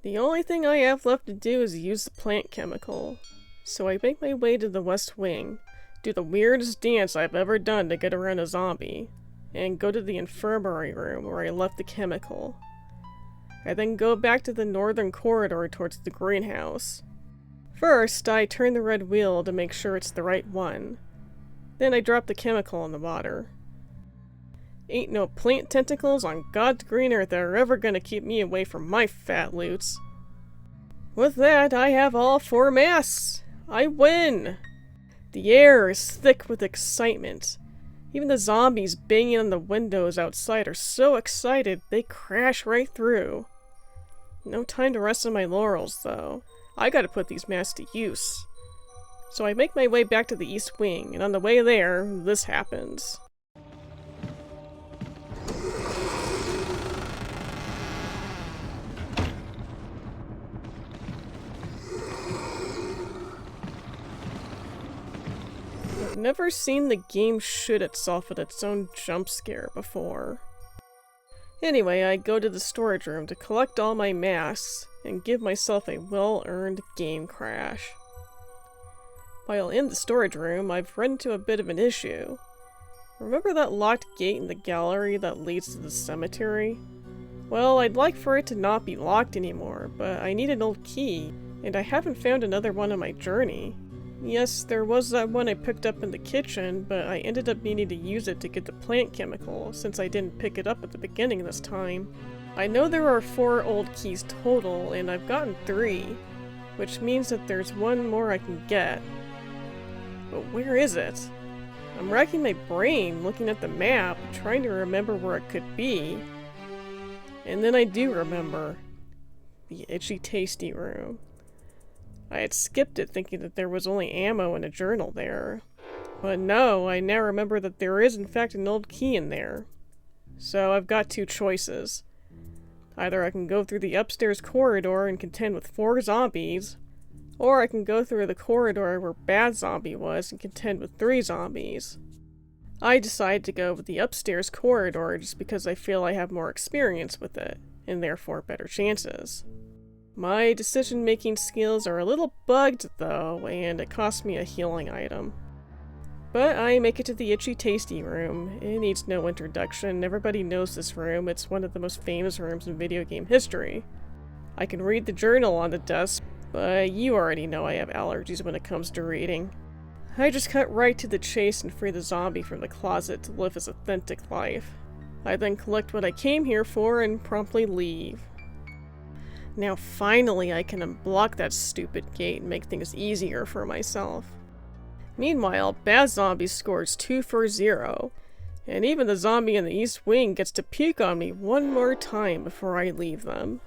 The only thing I have left to do is use the plant chemical, so I make my way to the West Wing, do the weirdest dance I've ever done to get around a zombie, and go to the infirmary room where I left the chemical. I then go back to the northern corridor towards the greenhouse. First, I turn the red wheel to make sure it's the right one. Then I drop the chemical in the water. Ain't no plant tentacles on God's green earth that are ever gonna keep me away from my fat loots. With that, I have all 4 masks! I win! The air is thick with excitement. Even the zombies banging on the windows outside are so excited they crash right through. No time to rest on my laurels, though. I gotta put these masks to use. So I make my way back to the East Wing, and on the way there, this happens. I've never seen the game shoot itself at its own jump scare before. Anyway, I go to the storage room to collect all my masks and give myself a well-earned game crash. While in the storage room, I've run into a bit of an issue. Remember that locked gate in the gallery that leads to the cemetery? Well, I'd like for it to not be locked anymore, but I need an old key, and I haven't found another one on my journey. Yes, there was that one I picked up in the kitchen, but I ended up needing to use it to get the plant chemical, since I didn't pick it up at the beginning this time. I know there are 4 old keys total, and I've gotten 3, which means that there's one more I can get. But where is it? I'm racking my brain, looking at the map, trying to remember where it could be. And then I do remember. The Itchy Tasty room. I had skipped it thinking that there was only ammo and a journal there. But no, I now remember that there is in fact an old key in there. So I've got 2 choices. Either I can go through the upstairs corridor and contend with 4 zombies, or I can go through the corridor where Bad Zombie was and contend with 3 zombies. I decide to go with the upstairs corridor just because I feel I have more experience with it, and therefore better chances. My decision-making skills are a little bugged though, and it cost me a healing item. But I make it to the Itchy Tasty room. It needs no introduction, everybody knows this room, it's one of the most famous rooms in video game history. I can read the journal on the desk, but you already know I have allergies when it comes to reading. I just cut right to the chase and free the zombie from the closet to live his authentic life. I then collect what I came here for and promptly leave. Now finally I can unblock that stupid gate and make things easier for myself. Meanwhile, Bad Zombie scores 2 for 0, and even the zombie in the East Wing gets to peek on me one more time before I leave them.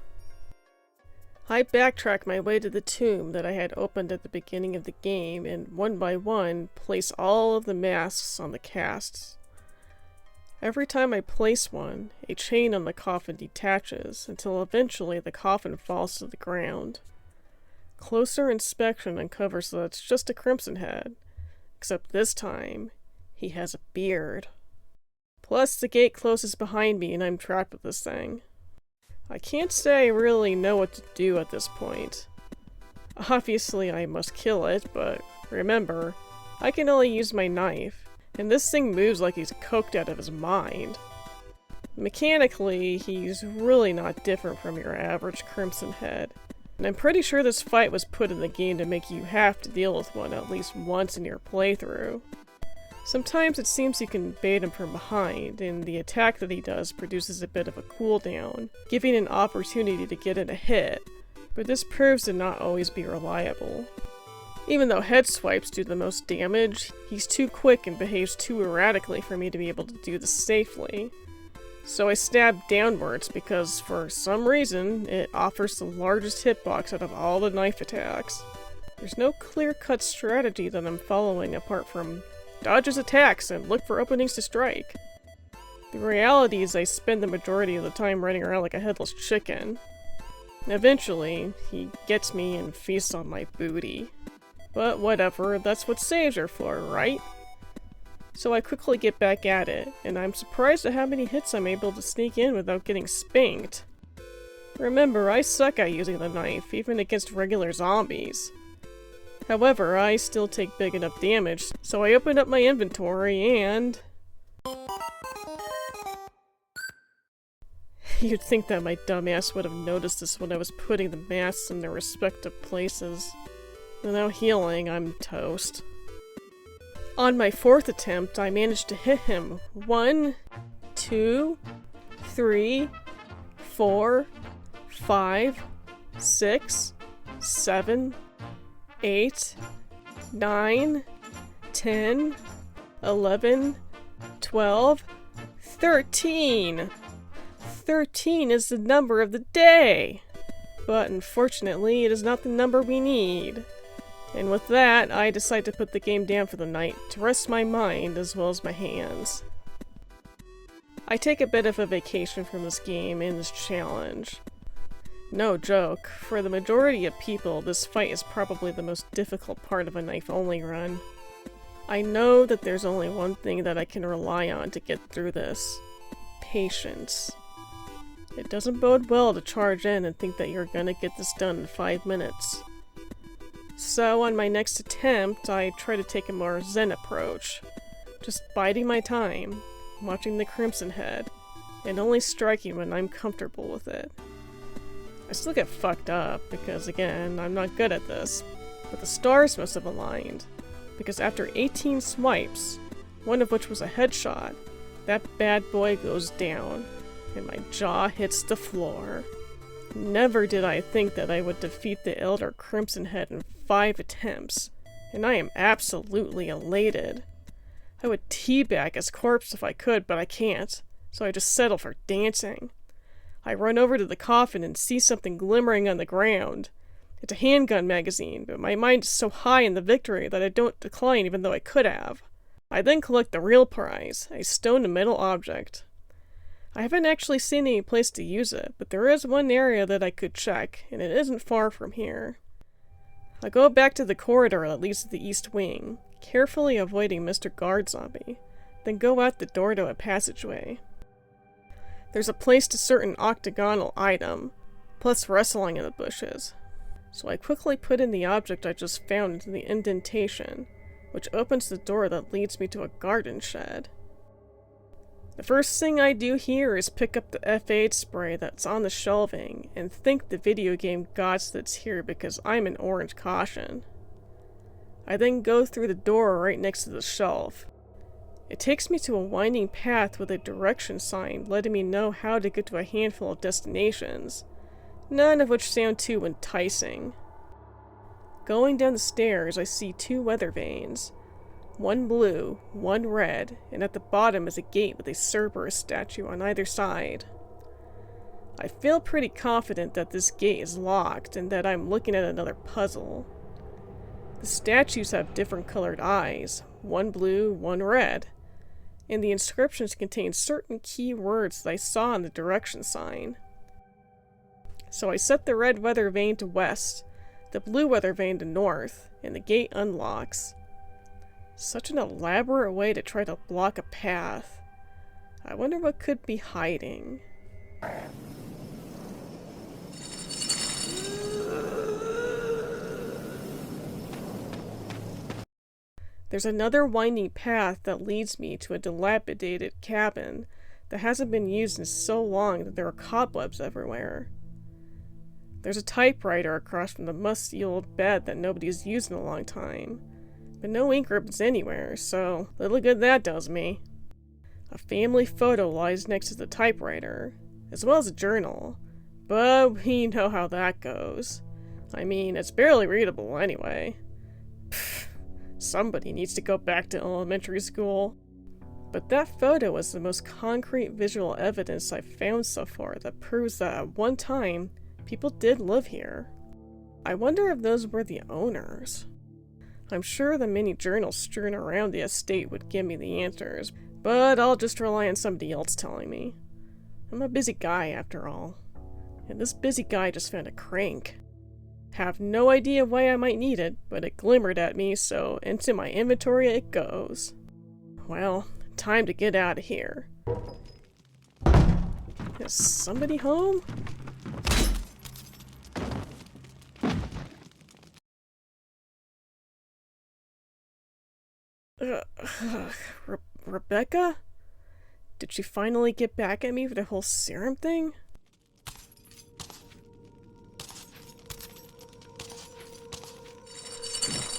I backtrack my way to the tomb that I had opened at the beginning of the game and one by one place all of the masks on the casts. Every time I place one, a chain on the coffin detaches until eventually the coffin falls to the ground. Closer inspection uncovers that it's just a Crimson Head, except this time, he has a beard. Plus, the gate closes behind me and I'm trapped with this thing. I can't say I really know what to do at this point. Obviously I must kill it, but remember, I can only use my knife, and this thing moves like he's coked out of his mind. Mechanically, he's really not different from your average Crimson Head, and I'm pretty sure this fight was put in the game to make you have to deal with one at least once in your playthrough. Sometimes it seems you can bait him from behind, and the attack that he does produces a bit of a cooldown, giving an opportunity to get in a hit, but this proves to not always be reliable. Even though head swipes do the most damage, he's too quick and behaves too erratically for me to be able to do this safely. So I stab downwards because, for some reason, it offers the largest hitbox out of all the knife attacks. There's no clear-cut strategy that I'm following apart from dodge his attacks and look for openings to strike. The reality is I spend the majority of the time running around like a headless chicken. Eventually, he gets me and feasts on my booty. But whatever, that's what saves are for, right? So I quickly get back at it, and I'm surprised at how many hits I'm able to sneak in without getting spanked. Remember, I suck at using the knife, even against regular zombies. However, I still take big enough damage, so I open up my inventory and... You'd think that my dumbass would have noticed this when I was putting the masks in their respective places. Without healing, I'm toast. On my fourth attempt, I managed to hit him 1, 2, 3, 4, 5, 6, 7, 8, 9, 10, 11, 12, 13! 13 is the number of the day! But unfortunately, it is not the number we need. And with that, I decide to put the game down for the night, to rest my mind as well as my hands. I take a bit of a vacation from this game and this challenge. No joke, for the majority of people, this fight is probably the most difficult part of a knife-only run. I know that there's only one thing that I can rely on to get through this. Patience. It doesn't bode well to charge in and think that you're gonna get this done in 5 minutes. So on my next attempt, I try to take a more zen approach. Just biding my time, watching the Crimson Head, and only striking when I'm comfortable with it. I still get fucked up, because again, I'm not good at this, but the stars must have aligned, because after 18 swipes, one of which was a headshot, that bad boy goes down, and my jaw hits the floor. Never did I think that I would defeat the Elder Crimson Head in 5 attempts, and I am absolutely elated. I would teabag his corpse if I could, but I can't, so I just settle for dancing. I run over to the coffin and see something glimmering on the ground. It's a handgun magazine, but my mind is so high in the victory that I don't decline even though I could have. I then collect the real prize, a stone metal object. I haven't actually seen any place to use it, but there is one area that I could check, and it isn't far from here. I go back to the corridor that leads to the east wing, carefully avoiding Mr. Guard Zombie, then go out the door to a passageway. There's a place to insert an octagonal item, plus wrestling in the bushes. So I quickly put in the object I just found into the indentation, which opens the door that leads me to a garden shed. The first thing I do here is pick up the F8 spray that's on the shelving and thank the video game gods that's here because I'm an orange caution. I then go through the door right next to the shelf. It takes me to a winding path with a direction sign letting me know how to get to a handful of destinations, none of which sound too enticing. Going down the stairs, I see 2 weather vanes. One blue, one red, and at the bottom is a gate with a Cerberus statue on either side. I feel pretty confident that this gate is locked and that I'm looking at another puzzle. The statues have different colored eyes, one blue, one red, and the inscriptions contain certain key words that I saw on the direction sign. So I set the red weather vane to west, the blue weather vane to north, and the gate unlocks. Such an elaborate way to try to block a path. I wonder what could be hiding. There's another winding path that leads me to a dilapidated cabin that hasn't been used in so long that there are cobwebs everywhere. There's a typewriter across from the musty old bed that nobody's used in a long time, but no ink ribbons anywhere, so little good that does me. A family photo lies next to the typewriter, as well as a journal, but we know how that goes. I mean, it's barely readable anyway. Pfft, somebody needs to go back to elementary school. But that photo is the most concrete visual evidence I've found so far that proves that at one time, people did live here. I wonder if those were the owners. I'm sure the many journals strewn around the estate would give me the answers, but I'll just rely on somebody else telling me. I'm a busy guy after all. And this busy guy just found a crank. Have no idea why I might need it, but it glimmered at me, so into my inventory it goes. Well, time to get out of here. Is somebody home? Rebecca? Did she finally get back at me for the whole serum thing?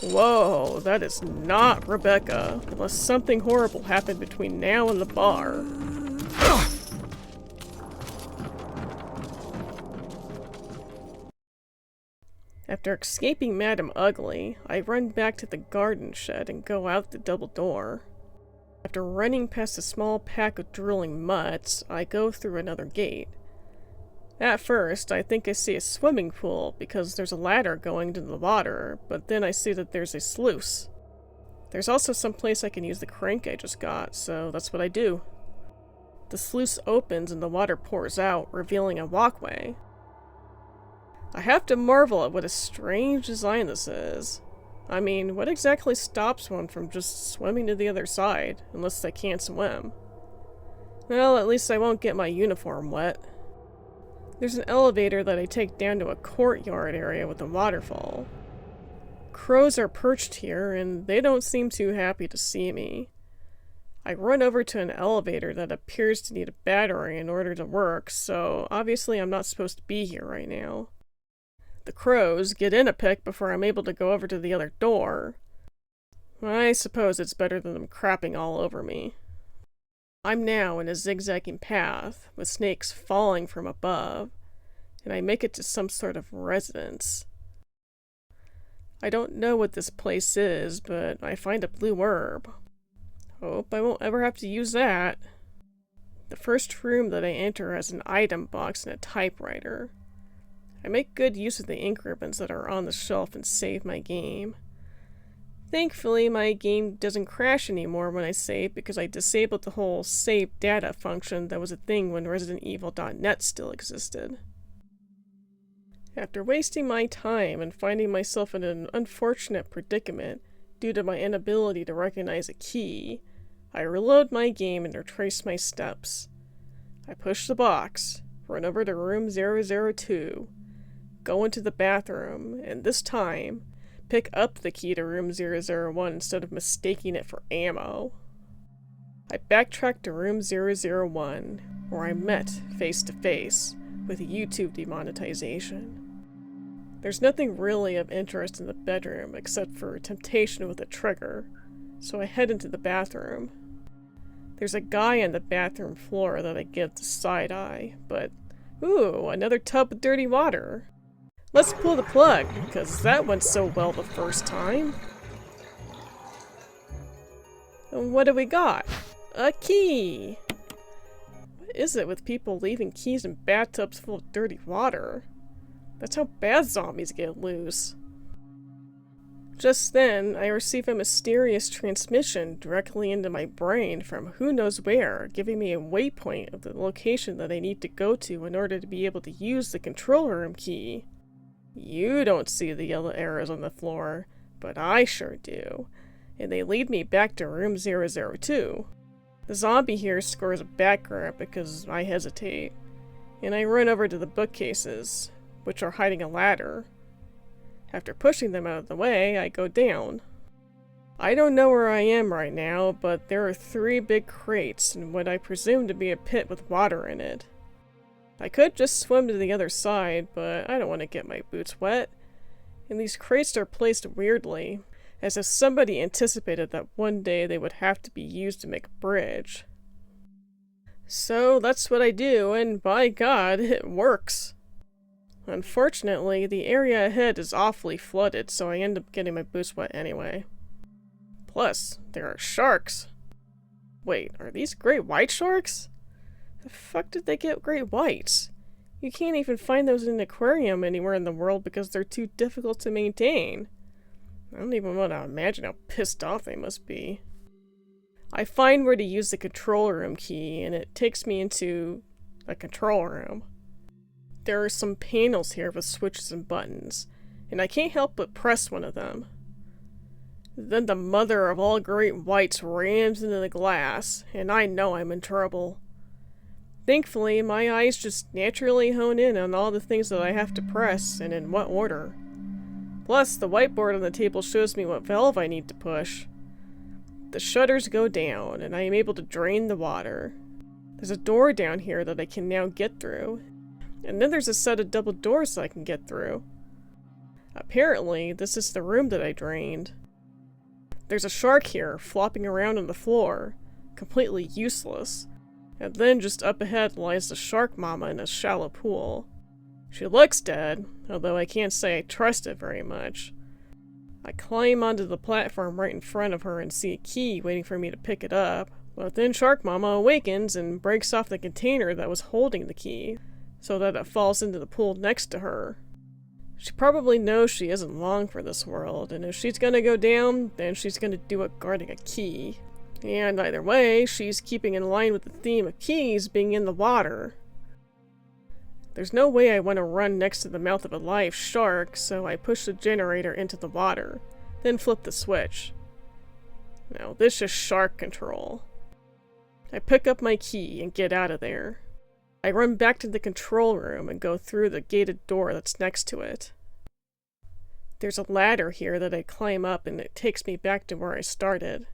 Whoa, that is not Rebecca, unless something horrible happened between now and the bar. After escaping Madam Ugly, I run back to the garden shed and go out the double door. After running past a small pack of drooling mutts, I go through another gate. At first, I think I see a swimming pool because there's a ladder going to the water, but then I see that there's a sluice. There's also some place I can use the crank I just got, so that's what I do. The sluice opens and the water pours out, revealing a walkway. I have to marvel at what a strange design this is. I mean, what exactly stops one from just swimming to the other side, unless they can't swim? Well, at least I won't get my uniform wet. There's an elevator that I take down to a courtyard area with a waterfall. Crows are perched here, and they don't seem too happy to see me. I run over to an elevator that appears to need a battery in order to work, so obviously I'm not supposed to be here right now. The crows get in a peck before I'm able to go over to the other door. I suppose it's better than them crapping all over me. I'm now in a zigzagging path, with snakes falling from above, and I make it to some sort of residence. I don't know what this place is, but I find a blue herb. Hope I won't ever have to use that. The first room that I enter has an item box and a typewriter. I make good use of the ink ribbons that are on the shelf and save my game. Thankfully, my game doesn't crash anymore when I save because I disabled the whole save data function that was a thing when ResidentEvil.net still existed. After wasting my time and finding myself in an unfortunate predicament due to my inability to recognize a key, I reload my game and retrace my steps. I push the box, run over to room 002, go into the bathroom, and this time, pick up the key to room 001 instead of mistaking it for ammo. I backtrack to room 001, where I'm met face to face with YouTube demonetization. There's nothing really of interest in the bedroom except for temptation with a trigger, so I head into the bathroom. There's a guy on the bathroom floor that I give the side eye, but ooh, another tub of dirty water. Let's pull the plug, because that went so well the first time. And what do we got? A key! What is it with people leaving keys in bathtubs full of dirty water? That's how bad zombies get loose. Just then, I receive a mysterious transmission directly into my brain from who knows where, giving me a waypoint of the location that I need to go to in order to be able to use the control room key. You don't see the yellow arrows on the floor, but I sure do, and they lead me back to room 002. The zombie here scores a back grab because I hesitate, and I run over to the bookcases, which are hiding a ladder. After pushing them out of the way, I go down. I don't know where I am right now, but there are 3 big crates and what I presume to be a pit with water in it. I could just swim to the other side, but I don't want to get my boots wet. And these crates are placed weirdly, as if somebody anticipated that one day they would have to be used to make a bridge. So that's what I do, and by God, it works. Unfortunately, the area ahead is awfully flooded, so I end up getting my boots wet anyway. Plus, there are sharks. Wait, are these great white sharks? The fuck did they get great whites? You can't even find those in an aquarium anywhere in the world because they're too difficult to maintain. I don't even want to imagine how pissed off they must be. I find where to use the control room key, and it takes me into a control room. There are some panels here with switches and buttons, and I can't help but press one of them. Then the mother of all great whites rams into the glass, and I know I'm in trouble. Thankfully, my eyes just naturally hone in on all the things that I have to press, and in what order. Plus, the whiteboard on the table shows me what valve I need to push. The shutters go down, and I am able to drain the water. There's a door down here that I can now get through. And then there's a set of double doors that I can get through. Apparently, this is the room that I drained. There's a shark here, flopping around on the floor, completely useless. And then just up ahead lies the shark mama in a shallow pool. She looks dead, although I can't say I trust it very much. I climb onto the platform right in front of her and see a key waiting for me to pick it up, but then Shark Mama awakens and breaks off the container that was holding the key, so that it falls into the pool next to her. She probably knows she isn't long for this world, and if she's gonna go down, then she's gonna do it guarding a key. And either way, she's keeping in line with the theme of keys being in the water. There's no way I want to run next to the mouth of a live shark, so I push the generator into the water, then flip the switch. Now this is shark control. I pick up my key and get out of there. I run back to the control room and go through the gated door that's next to it. There's a ladder here that I climb up and it takes me back to where I started.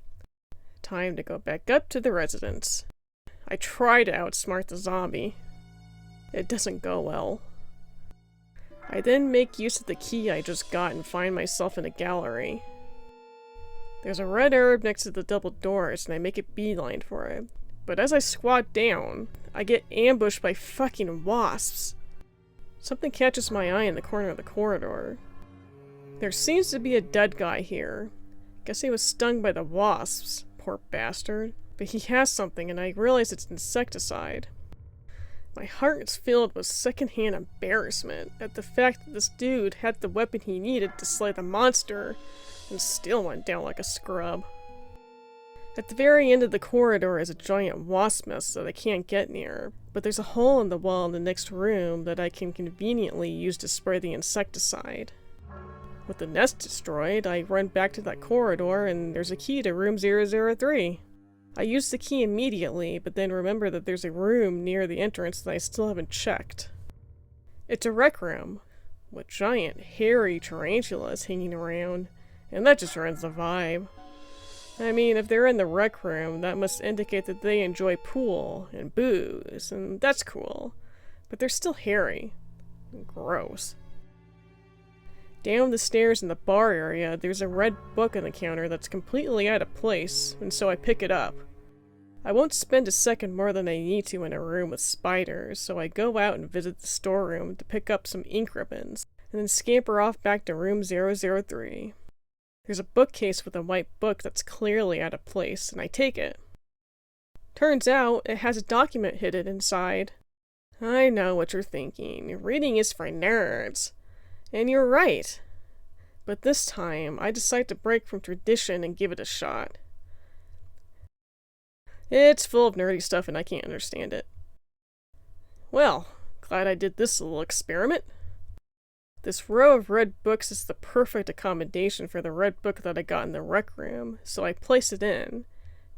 Time to go back up to the residence. I try to outsmart the zombie. It doesn't go well. I then make use of the key I just got and find myself in a gallery. There's a red herb next to the double doors and I make a beeline for it. But as I squat down, I get ambushed by fucking wasps. Something catches my eye in the corner of the corridor. There seems to be a dead guy here. Guess he was stung by the wasps, poor bastard. But he has something and I realize it's insecticide. My heart is filled with secondhand embarrassment at the fact that this dude had the weapon he needed to slay the monster and still went down like a scrub. At the very end of the corridor is a giant wasp nest that I can't get near, but there's a hole in the wall in the next room that I can conveniently use to spray the insecticide. With the nest destroyed, I run back to that corridor and there's a key to room 003. I use the key immediately, but then remember that there's a room near the entrance that I still haven't checked. It's a rec room, with giant, hairy tarantulas hanging around, and that just ruins the vibe. I mean, if they're in the rec room, that must indicate that they enjoy pool and booze, and that's cool. But they're still hairy. And gross. Down the stairs in the bar area, there's a red book on the counter that's completely out of place, and so I pick it up. I won't spend a second more than I need to in a room with spiders, so I go out and visit the storeroom to pick up some ink ribbons, and then scamper off back to room 003. There's a bookcase with a white book that's clearly out of place, and I take it. Turns out, it has a document hidden inside. I know what you're thinking. Reading is for nerds. And you're right. But this time, I decide to break from tradition and give it a shot. It's full of nerdy stuff and I can't understand it. Well, glad I did this little experiment. This row of red books is the perfect accommodation for the red book that I got in the rec room, so I place it in,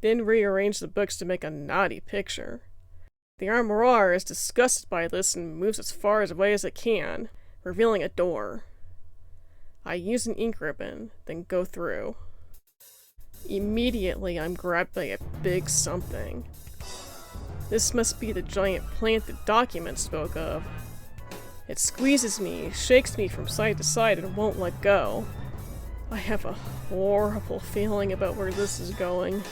then rearrange the books to make a naughty picture. The armoire is disgusted by this and moves as far away as it can, revealing a door. I use an ink ribbon, then go through. Immediately, I'm grabbed by a big something. This must be the giant plant the document spoke of. It squeezes me, shakes me from side to side, and won't let go. I have a horrible feeling about where this is going.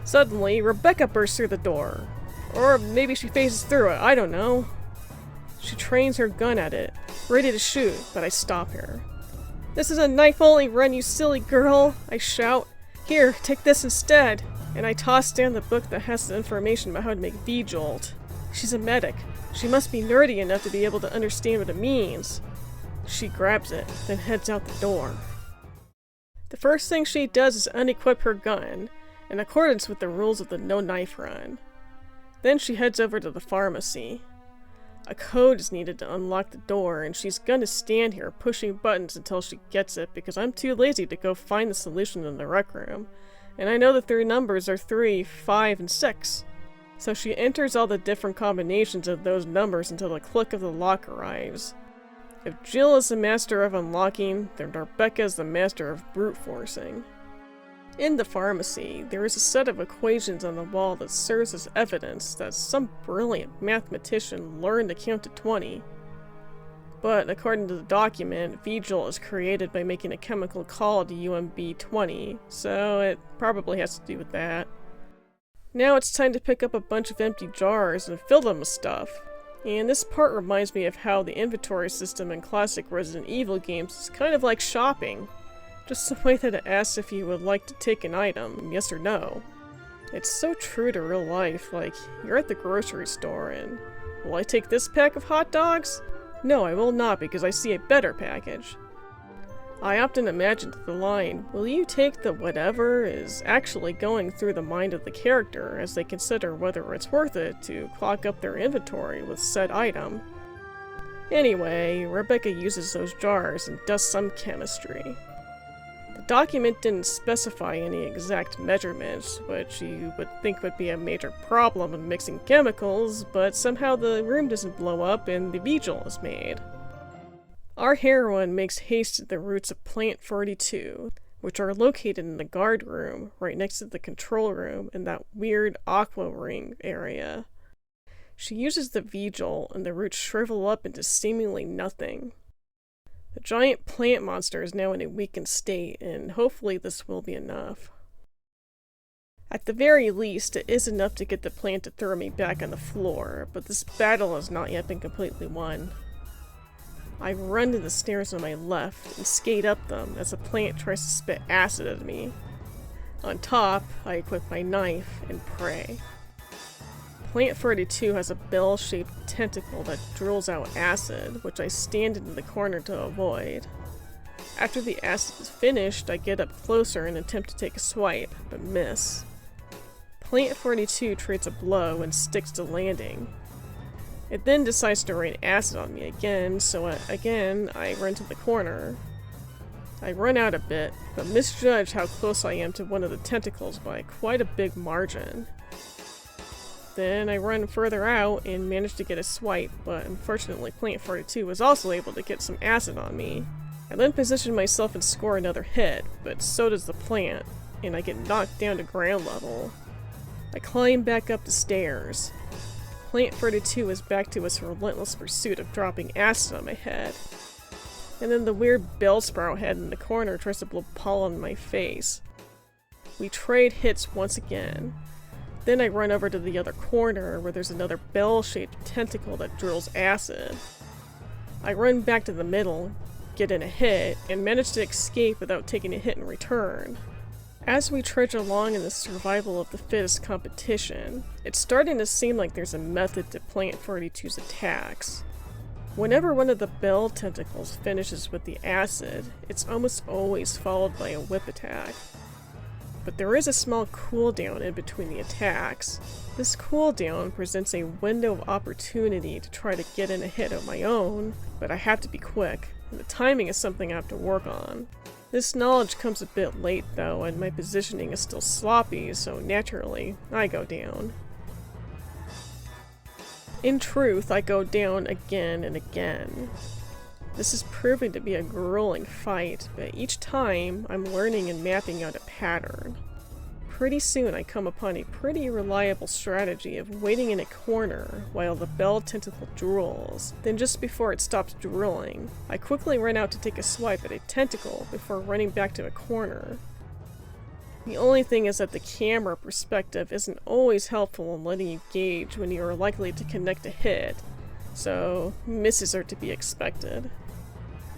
Suddenly, Rebecca bursts through the door. Or maybe she phases through it, I don't know. She trains her gun at it, ready to shoot, but I stop her. "This is a knife-only run, you silly girl!" I shout. "Here, take this instead!" And I toss down the book that has the information about how to make V-Jolt. She's a medic. She must be nerdy enough to be able to understand what it means. She grabs it, then heads out the door. The first thing she does is unequip her gun, in accordance with the rules of the no-knife run. Then she heads over to the pharmacy. A code is needed to unlock the door, and she's gonna stand here pushing buttons until she gets it because I'm too lazy to go find the solution in the rec room. And I know the three numbers are 3, 5, and 6. So she enters all the different combinations of those numbers until the click of the lock arrives. If Jill is the master of unlocking, then Rebecca is the master of brute forcing. In the pharmacy, there is a set of equations on the wall that serves as evidence that some brilliant mathematician learned to count to 20. But according to the document, V-Jolt is created by making a chemical called UMB20, so it probably has to do with that. Now it's time to pick up a bunch of empty jars and fill them with stuff. And this part reminds me of how the inventory system in classic Resident Evil games is kind of like shopping. Just the way that it asks if you would like to take an item, yes or no. It's so true to real life, like, you're at the grocery store and, "Will I take this pack of hot dogs? No, I will not because I see a better package." I often imagine that the line, "Will you take the whatever?" is actually going through the mind of the character as they consider whether it's worth it to clog up their inventory with said item. Anyway, Rebecca uses those jars and does some chemistry. The document didn't specify any exact measurements, which you would think would be a major problem in mixing chemicals, but somehow the room doesn't blow up and the V-Jolt is made. Our heroine makes haste to the roots of Plant 42, which are located in the guard room, right next to the control room in that weird aqua ring area. She uses the V-Jolt and the roots shrivel up into seemingly nothing. The giant plant monster is now in a weakened state, and hopefully this will be enough. At the very least, it is enough to get the plant to throw me back on the floor, but this battle has not yet been completely won. I run to the stairs on my left and skate up them as the plant tries to spit acid at me. On top, I equip my knife and pray. Plant 42 has a bell-shaped tentacle that drills out acid, which I stand into the corner to avoid. After the acid is finished, I get up closer and attempt to take a swipe, but miss. Plant 42 trades a blow and sticks to landing. It then decides to rain acid on me again, so again, I run to the corner. I run out a bit, but misjudge how close I am to one of the tentacles by quite a big margin. Then I run further out and manage to get a swipe, but unfortunately Plant 42 was also able to get some acid on me. I then position myself and score another hit, but so does the plant, and I get knocked down to ground level. I climb back up the stairs. Plant 42 is back to its relentless pursuit of dropping acid on my head. And then the weird bellsprout head in the corner tries to blow pollen in my face. We trade hits once again. Then I run over to the other corner where there's another bell-shaped tentacle that drills acid. I run back to the middle, get in a hit, and manage to escape without taking a hit in return. As we trudge along in the survival of the fittest competition, it's starting to seem like there's a method to Plant 42's attacks. Whenever one of the bell tentacles finishes with the acid, it's almost always followed by a whip attack. But there is a small cooldown in between the attacks. This cooldown presents a window of opportunity to try to get in a hit of my own, but I have to be quick, and the timing is something I have to work on. This knowledge comes a bit late though, and my positioning is still sloppy, so naturally, I go down. In truth, I go down again and again. This is proving to be a grueling fight, but each time, I'm learning and mapping out a pattern. pretty soon I come upon a pretty reliable strategy of waiting in a corner while the bell tentacle drools. Then just before it stops drooling, I quickly run out to take a swipe at a tentacle before running back to a corner. The only thing is that the camera perspective isn't always helpful in letting you gauge when you are likely to connect a hit, so misses are to be expected.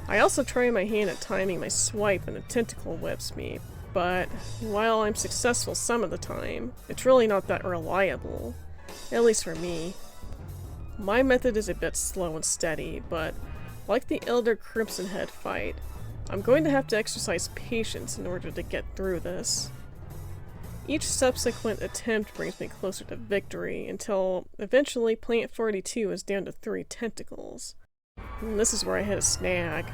I also try my hand at timing my swipe when the tentacle whips me, but while I'm successful some of the time, it's really not that reliable, at least for me. My method is a bit slow and steady, but like the Elder Crimson Head fight, I'm going to have to exercise patience in order to get through this. Each subsequent attempt brings me closer to victory until eventually Plant 42 is down to 3 tentacles. And this is where I hit a snag.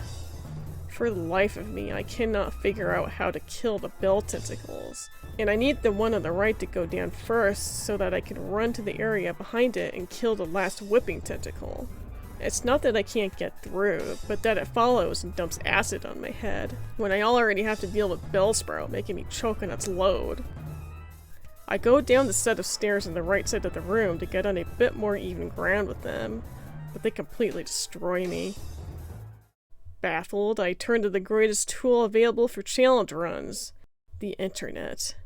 For the life of me, I cannot figure out how to kill the bell tentacles, and I need the one on the right to go down first so that I can run to the area behind it and kill the last whipping tentacle. It's not that I can't get through, but that it follows and dumps acid on my head, when I already have to deal with Bellsprout making me choke on its load. I go down the set of stairs on the right side of the room to get on a bit more even ground with them, but they completely destroy me. Baffled, I turn to the greatest tool available for challenge runs, the internet.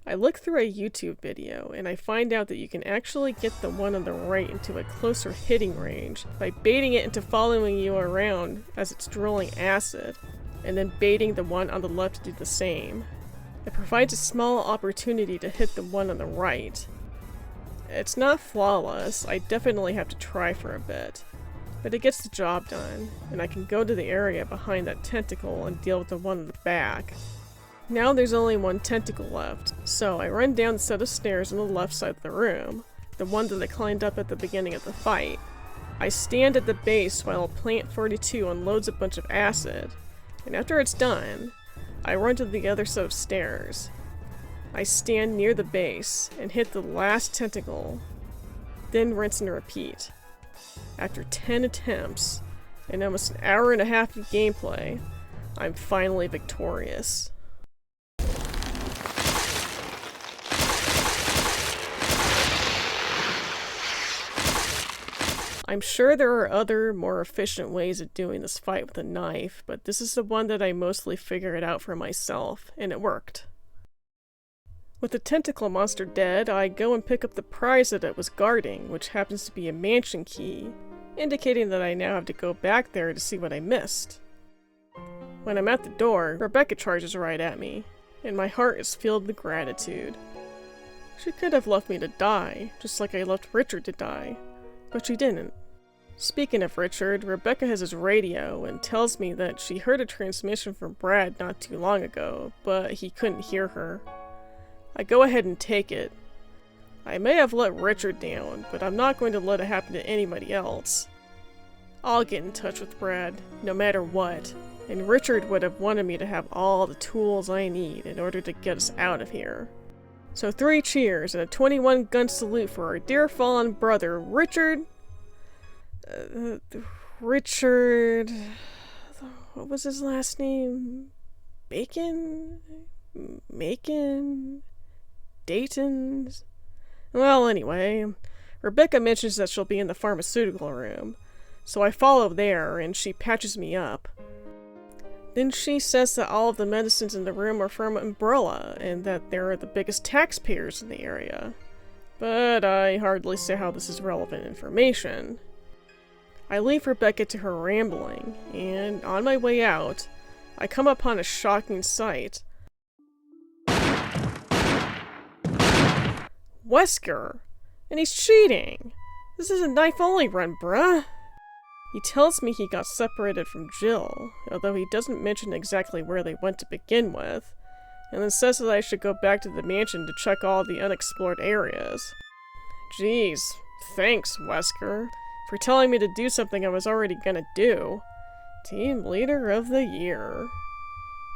I look through a YouTube video, and I find out that you can actually get the one on the right into a closer hitting range by baiting it into following you around as it's drilling acid, and then baiting the one on the left to do the same. It provides a small opportunity to hit the one on the right. It's not flawless, I definitely have to try for a bit, but it gets the job done, and I can go to the area behind that tentacle and deal with the one in the back. Now there's only one tentacle left, so I run down the set of stairs on the left side of the room, the one that I climbed up at the beginning of the fight. I stand at the base while Plant 42 unloads a bunch of acid, and after it's done, I run to the other set of stairs. I stand near the base and hit the last tentacle, then rinse and repeat. After 10 attempts, and almost an hour and a half of gameplay, I'm finally victorious. I'm sure there are other, more efficient ways of doing this fight with a knife, but this is the one that I mostly figured out for myself, and it worked. With the tentacle monster dead, I go and pick up the prize that it was guarding, which happens to be a mansion key, indicating that I now have to go back there to see what I missed. When I'm at the door, Rebecca charges right at me, and my heart is filled with gratitude. She could have left me to die, just like I left Richard to die, but she didn't. Speaking of Richard, Rebecca has his radio and tells me that she heard a transmission from Brad not too long ago, but he couldn't hear her. I go ahead and take it. I may have let Richard down, but I'm not going to let it happen to anybody else. I'll get in touch with Brad, no matter what, and Richard would have wanted me to have all the tools I need in order to get us out of here. So 3 cheers and a 21 gun salute for our dear fallen brother, Richard... what was his last name? Bacon? Macon? Dayton's? Well, anyway, Rebecca mentions that she'll be in the pharmaceutical room, so I follow there and she patches me up. Then she says that all of the medicines in the room are from Umbrella and that they're the biggest taxpayers in the area. But I hardly see how this is relevant information. I leave Rebecca to her rambling, and on my way out, I come upon a shocking sight. Wesker! And he's cheating! This is a knife-only run, bruh! He tells me he got separated from Jill, although he doesn't mention exactly where they went to begin with, and then says that I should go back to the mansion to check all the unexplored areas. Jeez, thanks, Wesker, for telling me to do something I was already gonna do. Team Leader of the Year.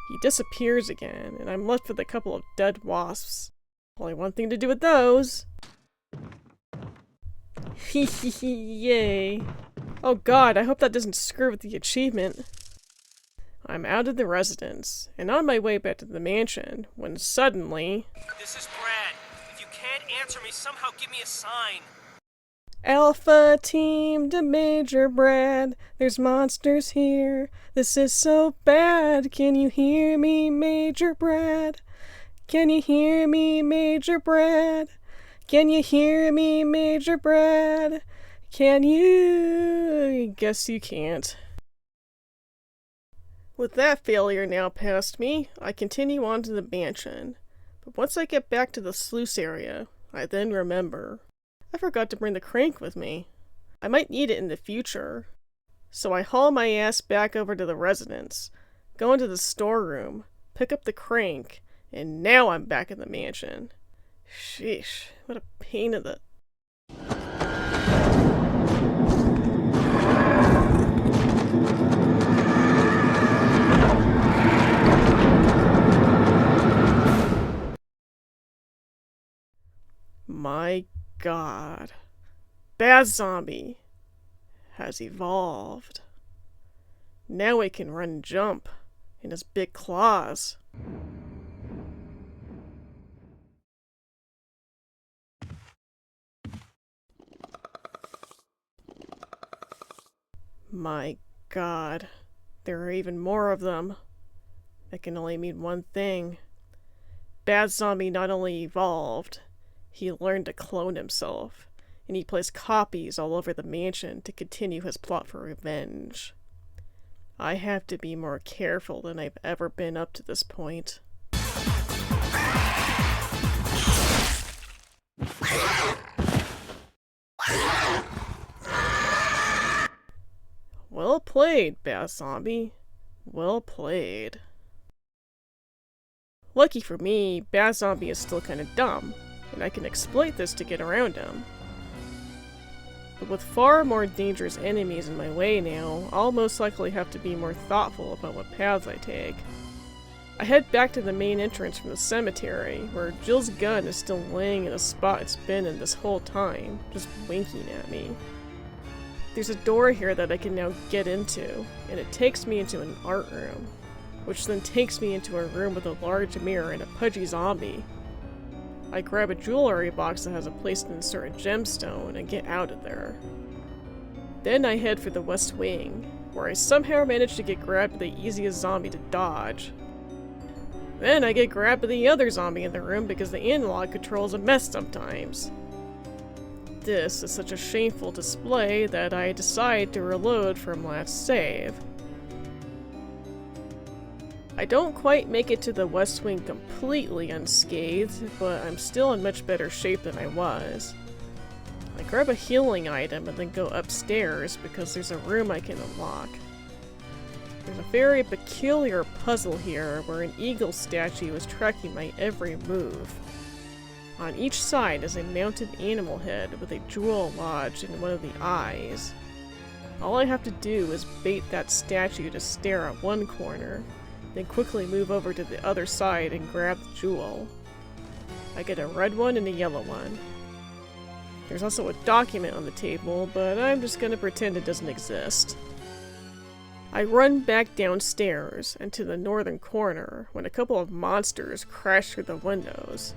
He disappears again, and I'm left with a couple of dead wasps. Only one thing to do with those. Yay. Oh god, I hope that doesn't screw with the achievement. I'm out of the residence, and on my way back to the mansion, when suddenly... this is Brad. If you can't answer me, somehow give me a sign. Alpha team to Major Brad. There's monsters here. This is so bad. Can you hear me, Major Brad? Can you hear me, Major Brad? Can you hear me, Major Brad? Can you? Guess you can't. With that failure now past me, I continue on to the mansion. But once I get back to the sluice area, I then remember. I forgot to bring the crank with me. I might need it in the future. So I haul my ass back over to the residence, go into the storeroom, pick up the crank, and now I'm back in the mansion. Sheesh, what a pain in the... My God. Bad Zombie has evolved. Now it can run and jump in his big claws. My God. There are even more of them. That can only mean one thing. Bad Zombie not only evolved, he learned to clone himself, and he placed copies all over the mansion to continue his plot for revenge. I have to be more careful than I've ever been up to this point. Well played, Bad Zombie. Well played. Lucky for me, Bad Zombie is still kinda dumb, and I can exploit this to get around him. But with far more dangerous enemies in my way now, I'll most likely have to be more thoughtful about what paths I take. I head back to the main entrance from the cemetery, where Jill's gun is still laying in the spot it's been in this whole time, just winking at me. There's a door here that I can now get into, and it takes me into an art room, which then takes me into a room with a large mirror and a pudgy zombie. I grab a jewelry box that has a place to insert a gemstone and get out of there. Then I head for the West Wing, where I somehow manage to get grabbed by the easiest zombie to dodge. Then I get grabbed by the other zombie in the room because the analog control is a mess sometimes. This is such a shameful display that I decide to reload from last save. I don't quite make it to the West Wing completely unscathed, but I'm still in much better shape than I was. I grab a healing item and then go upstairs because there's a room I can unlock. There's a very peculiar puzzle here where an eagle statue is tracking my every move. On each side is a mounted animal head with a jewel lodged in one of the eyes. All I have to do is bait that statue to stare at one corner, then quickly move over to the other side and grab the jewel. I get a red one and a yellow one. There's also a document on the table, but I'm just gonna pretend it doesn't exist. I run back downstairs and to the northern corner when a couple of monsters crash through the windows.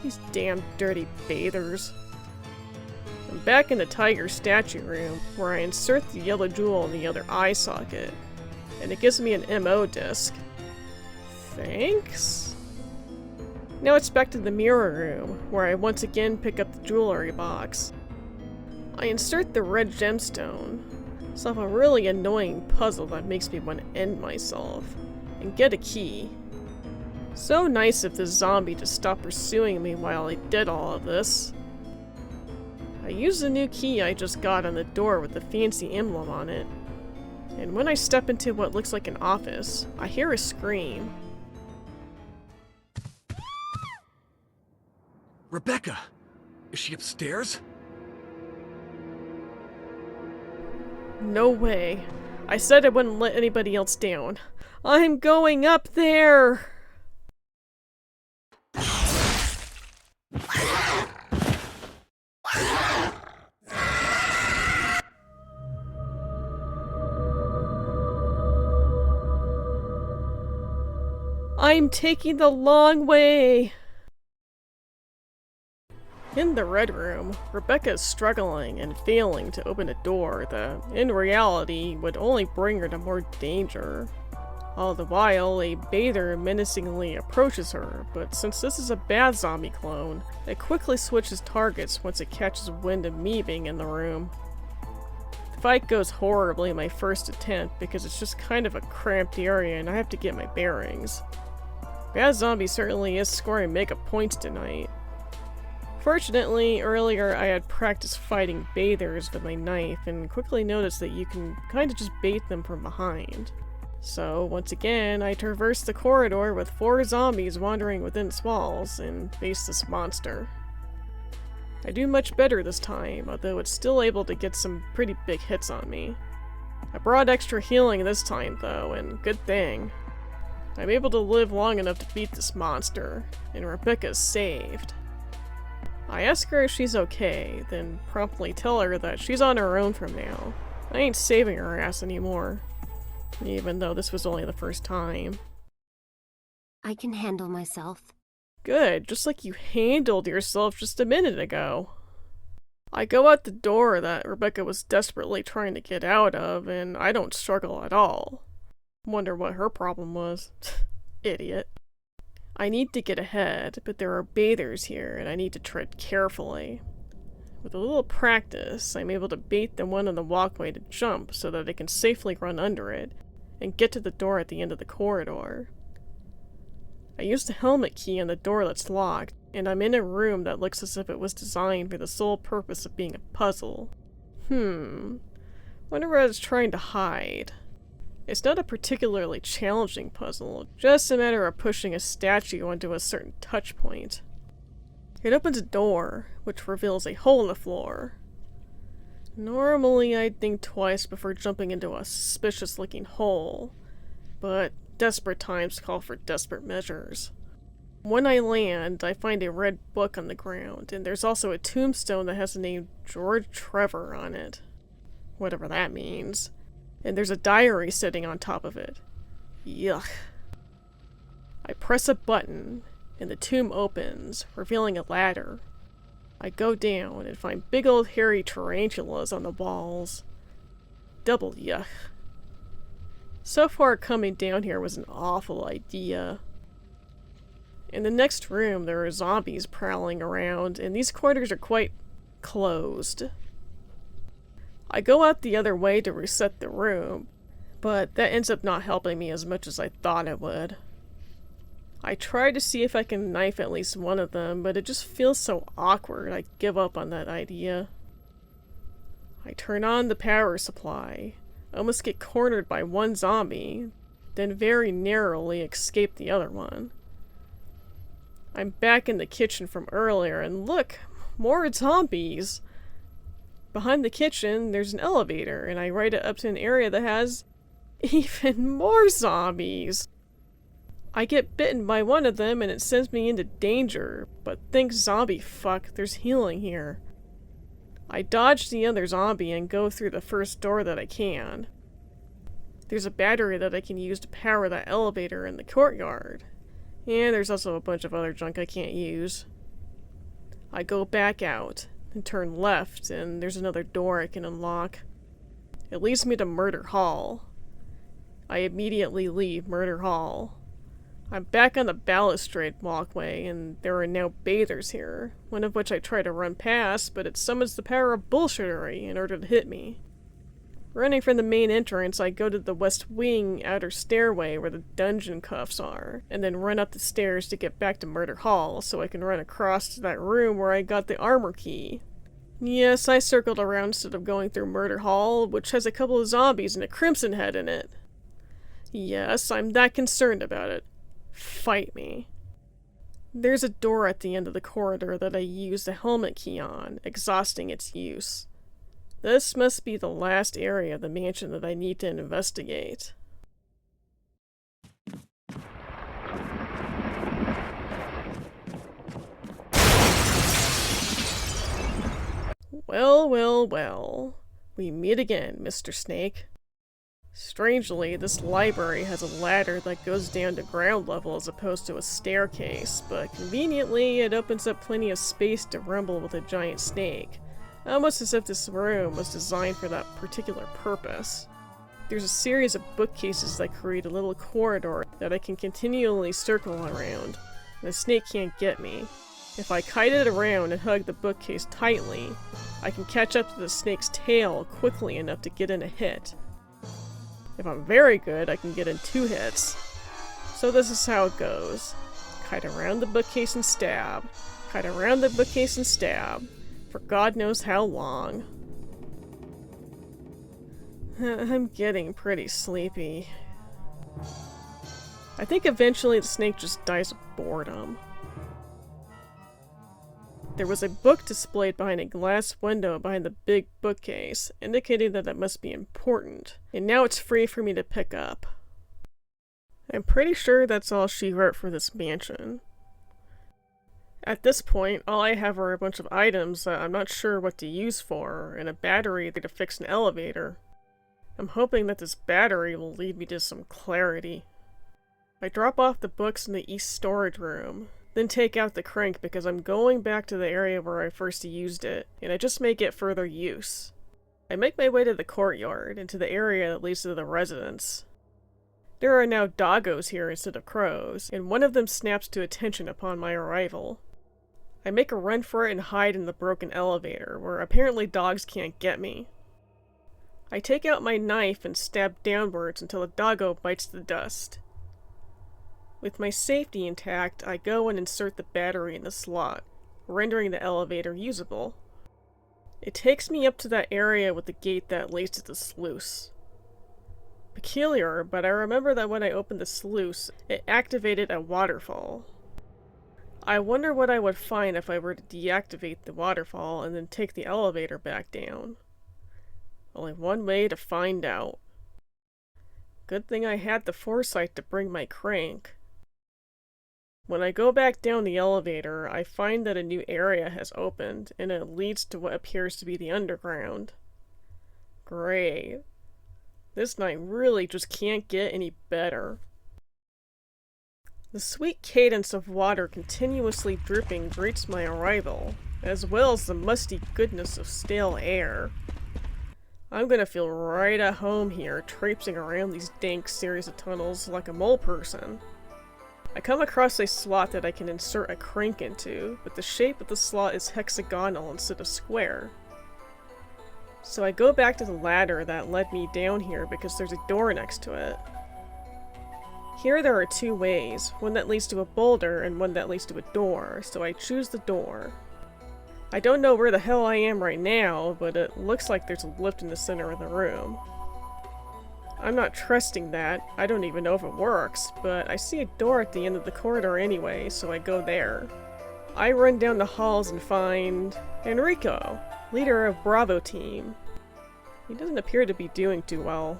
These damn dirty bathers. I'm back in the tiger statue room, where I insert the yellow jewel in the other eye socket, and it gives me an MO disc. Thanks? Now it's back to the mirror room, where I once again pick up the jewelry box. I insert the red gemstone, solve a really annoying puzzle that makes me want to end myself, and get a key. So nice of this zombie to stop pursuing me while I did all of this. I use the new key I just got on the door with the fancy emblem on it. And when I step into what looks like an office, I hear a scream. Rebecca! Is she upstairs? No way. I said I wouldn't let anybody else down. I'm going up there! I'm taking the long way! In the Red Room, Rebecca is struggling and failing to open a door that, in reality, would only bring her to more danger. All the while, a bather menacingly approaches her, but since this is a bad zombie clone, it quickly switches targets once it catches wind of me being in the room. The fight goes horribly my first attempt because it's just kind of a cramped area and I have to get my bearings. Bad Zombie certainly is scoring mega points tonight. Fortunately, earlier I had practiced fighting bathers with my knife and quickly noticed that you can kinda just bait them from behind. So, once again, I traversed the corridor with 4 zombies wandering within its walls and faced this monster. I do much better this time, although it's still able to get some pretty big hits on me. I brought extra healing this time though, and good thing. I'm able to live long enough to beat this monster, and Rebecca's saved. I ask her if she's okay, then promptly tell her that she's on her own from now. I ain't saving her ass anymore. Even though this was only the first time. I can handle myself. Good, just like you handled yourself just a minute ago. I go out the door that Rebecca was desperately trying to get out of, and I don't struggle at all. Wonder what her problem was. Idiot. I need to get ahead, but there are bathers here, and I need to tread carefully. With a little practice, I'm able to bait the one on the walkway to jump so that I can safely run under it, and get to the door at the end of the corridor. I use the helmet key on the door that's locked, and I'm in a room that looks as if it was designed for the sole purpose of being a puzzle. Wonder what I was trying to hide. It's not a particularly challenging puzzle, just a matter of pushing a statue onto a certain touch point. It opens a door, which reveals a hole in the floor. Normally I'd think twice before jumping into a suspicious-looking hole, but desperate times call for desperate measures. When I land, I find a red book on the ground, and there's also a tombstone that has the name George Trevor on it. Whatever that means. And there's a diary sitting on top of it. Yuck. I press a button, and the tomb opens, revealing a ladder. I go down and find big old hairy tarantulas on the walls. Double yuck. So far, coming down here was an awful idea. In the next room, there are zombies prowling around, and these quarters are quite closed. I go out the other way to reset the room, but that ends up not helping me as much as I thought it would. I try to see if I can knife at least one of them, but it just feels so awkward I give up on that idea. I turn on the power supply, almost get cornered by one zombie, then very narrowly escape the other one. I'm back in the kitchen from earlier, and look! More zombies! Behind the kitchen, there's an elevator, and I ride it up to an area that has even more zombies! I get bitten by one of them and it sends me into danger, but think zombie fuck, there's healing here. I dodge the other zombie and go through the first door that I can. There's a battery that I can use to power that elevator in the courtyard. And there's also a bunch of other junk I can't use. I go back out and turn left, and there's another door I can unlock. It leads me to Murder Hall. I immediately leave Murder Hall. I'm back on the balustrade walkway, and there are now bathers here, one of which I try to run past, but it summons the power of bullshittery in order to hit me. Running from the main entrance, I go to the west wing outer stairway where the dungeon cuffs are, and then run up the stairs to get back to Murder Hall so I can run across to that room where I got the armor key. Yes, I circled around instead of going through Murder Hall, which has a couple of zombies and a crimson head in it. Yes, I'm that concerned about it. Fight me. There's a door at the end of the corridor that I use the helmet key on, exhausting its use. This must be the last area of the mansion that I need to investigate. Well, well, well. We meet again, Mr. Snake. Strangely, this library has a ladder that goes down to ground level as opposed to a staircase, but conveniently it opens up plenty of space to rumble with a giant snake, almost as if this room was designed for that particular purpose. There's a series of bookcases that create a little corridor that I can continually circle around, and the snake can't get me. If I kite it around and hug the bookcase tightly, I can catch up to the snake's tail quickly enough to get in a hit. If I'm very good, I can get in 2 hits. So this is how it goes. Kite around the bookcase and stab. Kite around the bookcase and stab. For God knows how long. I'm getting pretty sleepy. I think eventually the snake just dies of boredom. There was a book displayed behind a glass window behind the big bookcase, indicating that it must be important, and now it's free for me to pick up. I'm pretty sure that's all she wrote for this mansion. At this point, all I have are a bunch of items that I'm not sure what to use for, and a battery to fix an elevator. I'm hoping that this battery will lead me to some clarity. I drop off the books in the east storage room, then take out the crank because I'm going back to the area where I first used it, and I just may get further use. I make my way to the courtyard, and to the area that leads to the residence. There are now doggos here instead of crows, and one of them snaps to attention upon my arrival. I make a run for it and hide in the broken elevator, where apparently dogs can't get me. I take out my knife and stab downwards until a doggo bites the dust. With my safety intact, I go and insert the battery in the slot, rendering the elevator usable. It takes me up to that area with the gate that leads to the sluice. Peculiar, but I remember that when I opened the sluice, it activated a waterfall. I wonder what I would find if I were to deactivate the waterfall and then take the elevator back down. Only one way to find out. Good thing I had the foresight to bring my crank. When I go back down the elevator, I find that a new area has opened, and it leads to what appears to be the underground. Great. This night really just can't get any better. The sweet cadence of water continuously dripping greets my arrival, as well as the musty goodness of stale air. I'm gonna feel right at home here, traipsing around these dank series of tunnels like a mole person. I come across a slot that I can insert a crank into, but the shape of the slot is hexagonal instead of square. So I go back to the ladder that led me down here because there's a door next to it. Here there are 2 ways, one that leads to a boulder and one that leads to a door, so I choose the door. I don't know where the hell I am right now, but it looks like there's a lift in the center of the room. I'm not trusting that, I don't even know if it works, but I see a door at the end of the corridor anyway, so I go there. I run down the halls and find Enrico, leader of Bravo Team. He doesn't appear to be doing too well.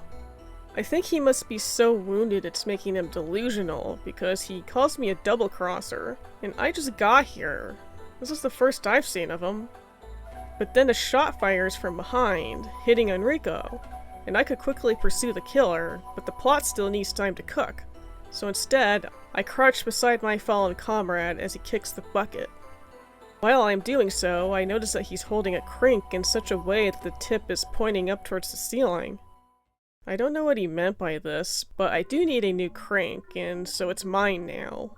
I think he must be so wounded it's making him delusional, because he calls me a double-crosser, and I just got here. This is the first I've seen of him. But then a shot fires from behind, hitting Enrico, and I could quickly pursue the killer, but the plot still needs time to cook. So instead, I crouch beside my fallen comrade as he kicks the bucket. While I'm doing so, I notice that he's holding a crank in such a way that the tip is pointing up towards the ceiling. I don't know what he meant by this, but I do need a new crank, and so it's mine now.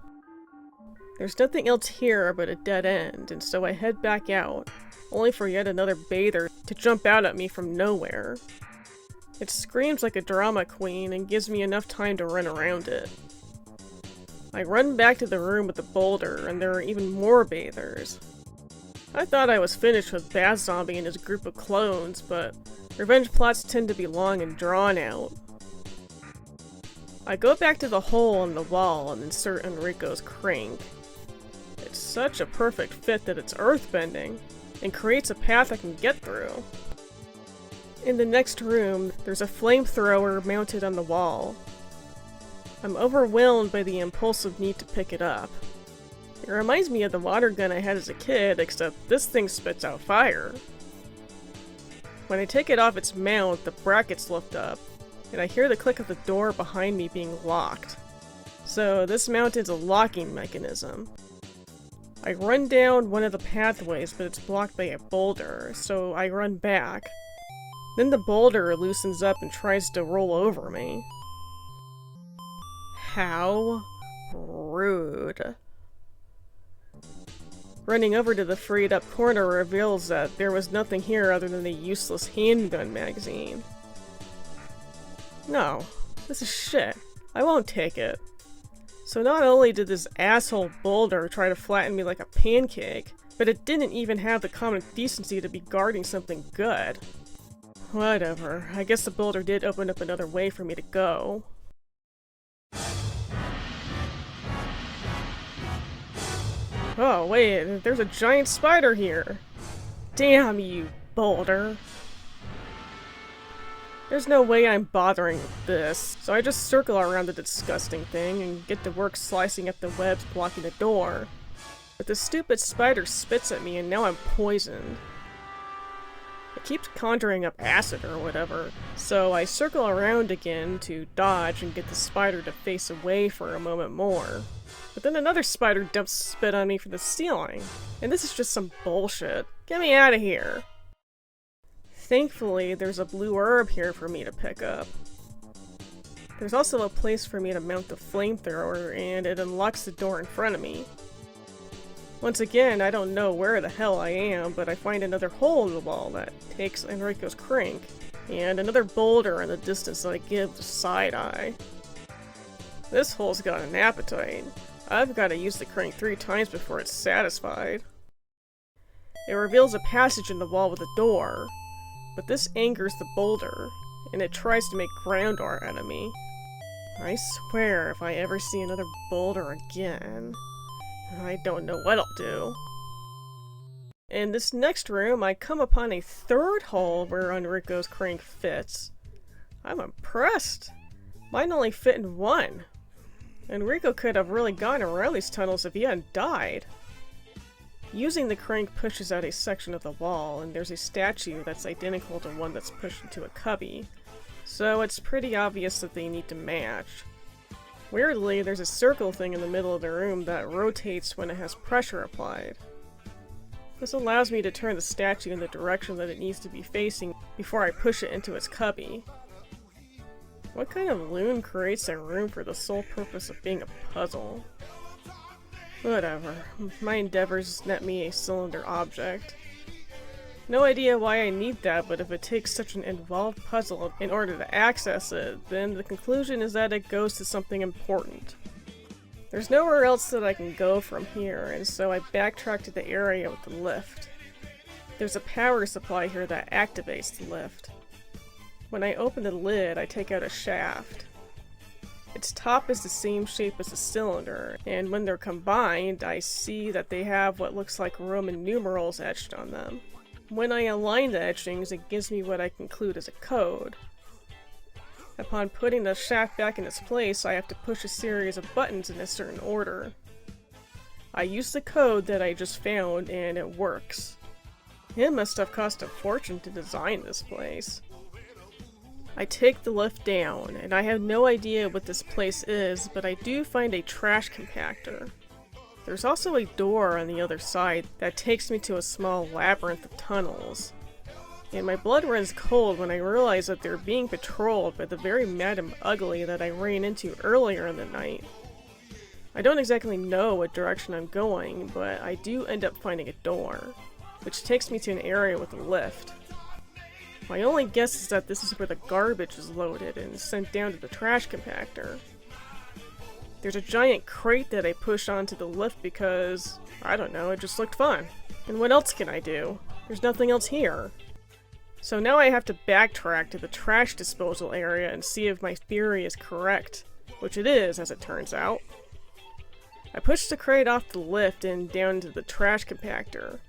There's nothing else here but a dead end, and so I head back out, only for yet another bather to jump out at me from nowhere. It screams like a drama queen and gives me enough time to run around it. I run back to the room with the boulder, and there are even more bathers. I thought I was finished with Bath Zombie and his group of clones, but revenge plots tend to be long and drawn out. I go back to the hole in the wall and insert Enrico's crank. It's such a perfect fit that it's earthbending, and creates a path I can get through. In the next room, there's a flamethrower mounted on the wall. I'm overwhelmed by the impulsive need to pick it up. It reminds me of the water gun I had as a kid, except this thing spits out fire. When I take it off its mount, the brackets lift up, and I hear the click of the door behind me being locked. So this mountain's a locking mechanism. I run down one of the pathways, but it's blocked by a boulder, so I run back. Then the boulder loosens up and tries to roll over me. How rude. Running over to the freed up corner reveals that there was nothing here other than a useless handgun magazine. No, this is shit. I won't take it. So not only did this asshole boulder try to flatten me like a pancake, but it didn't even have the common decency to be guarding something good. Whatever, I guess the boulder did open up another way for me to go. Oh wait, there's a giant spider here! Damn you, boulder! There's no way I'm bothering with this, so I just circle around the disgusting thing and get to work slicing up the webs blocking the door. But the stupid spider spits at me and now I'm poisoned. It keeps conjuring up acid or whatever, so I circle around again to dodge and get the spider to face away for a moment more. But then another spider dumps spit on me from the ceiling, and this is just some bullshit. Get me out of here! Thankfully, there's a blue herb here for me to pick up. There's also a place for me to mount the flamethrower, and it unlocks the door in front of me. Once again, I don't know where the hell I am, but I find another hole in the wall that takes Enrico's crank, and another boulder in the distance that I give the side eye. This hole's got an appetite. I've got to use the crank 3 times before it's satisfied. It reveals a passage in the wall with a door, but this angers the boulder, and it tries to make ground art out of me. I swear if I ever see another boulder again, I don't know what I'll do. In this next room, I come upon a third hole where Enrico's crank fits. I'm impressed. Mine only fit in one. Enrico could have really gotten around these tunnels if he hadn't died. Using the crank pushes out a section of the wall, and there's a statue that's identical to one that's pushed into a cubby, so it's pretty obvious that they need to match. Weirdly, there's a circle thing in the middle of the room that rotates when it has pressure applied. This allows me to turn the statue in the direction that it needs to be facing before I push it into its cubby. What kind of loon creates a room for the sole purpose of being a puzzle? Whatever. My endeavors net me a cylinder object. No idea why I need that, but if it takes such an involved puzzle in order to access it, then the conclusion is that it goes to something important. There's nowhere else that I can go from here, and so I backtrack to the area with the lift. There's a power supply here that activates the lift. When I open the lid, I take out a shaft. Its top is the same shape as the cylinder, and when they're combined, I see that they have what looks like Roman numerals etched on them. When I align the etchings, it gives me what I conclude as a code. Upon putting the shaft back in its place, I have to push a series of buttons in a certain order. I use the code that I just found, and it works. It must have cost a fortune to design this place. I take the lift down, and I have no idea what this place is, but I do find a trash compactor. There's also a door on the other side that takes me to a small labyrinth of tunnels. And my blood runs cold when I realize that they're being patrolled by the very Madam Ugly that I ran into earlier in the night. I don't exactly know what direction I'm going, but I do end up finding a door, which takes me to an area with a lift. My only guess is that this is where the garbage is loaded and sent down to the trash compactor. There's a giant crate that I push onto the lift because, I don't know, it just looked fun. And what else can I do? There's nothing else here. So now I have to backtrack to the trash disposal area and see if my theory is correct, which it is, as it turns out. I push the crate off the lift and down to the trash compactor.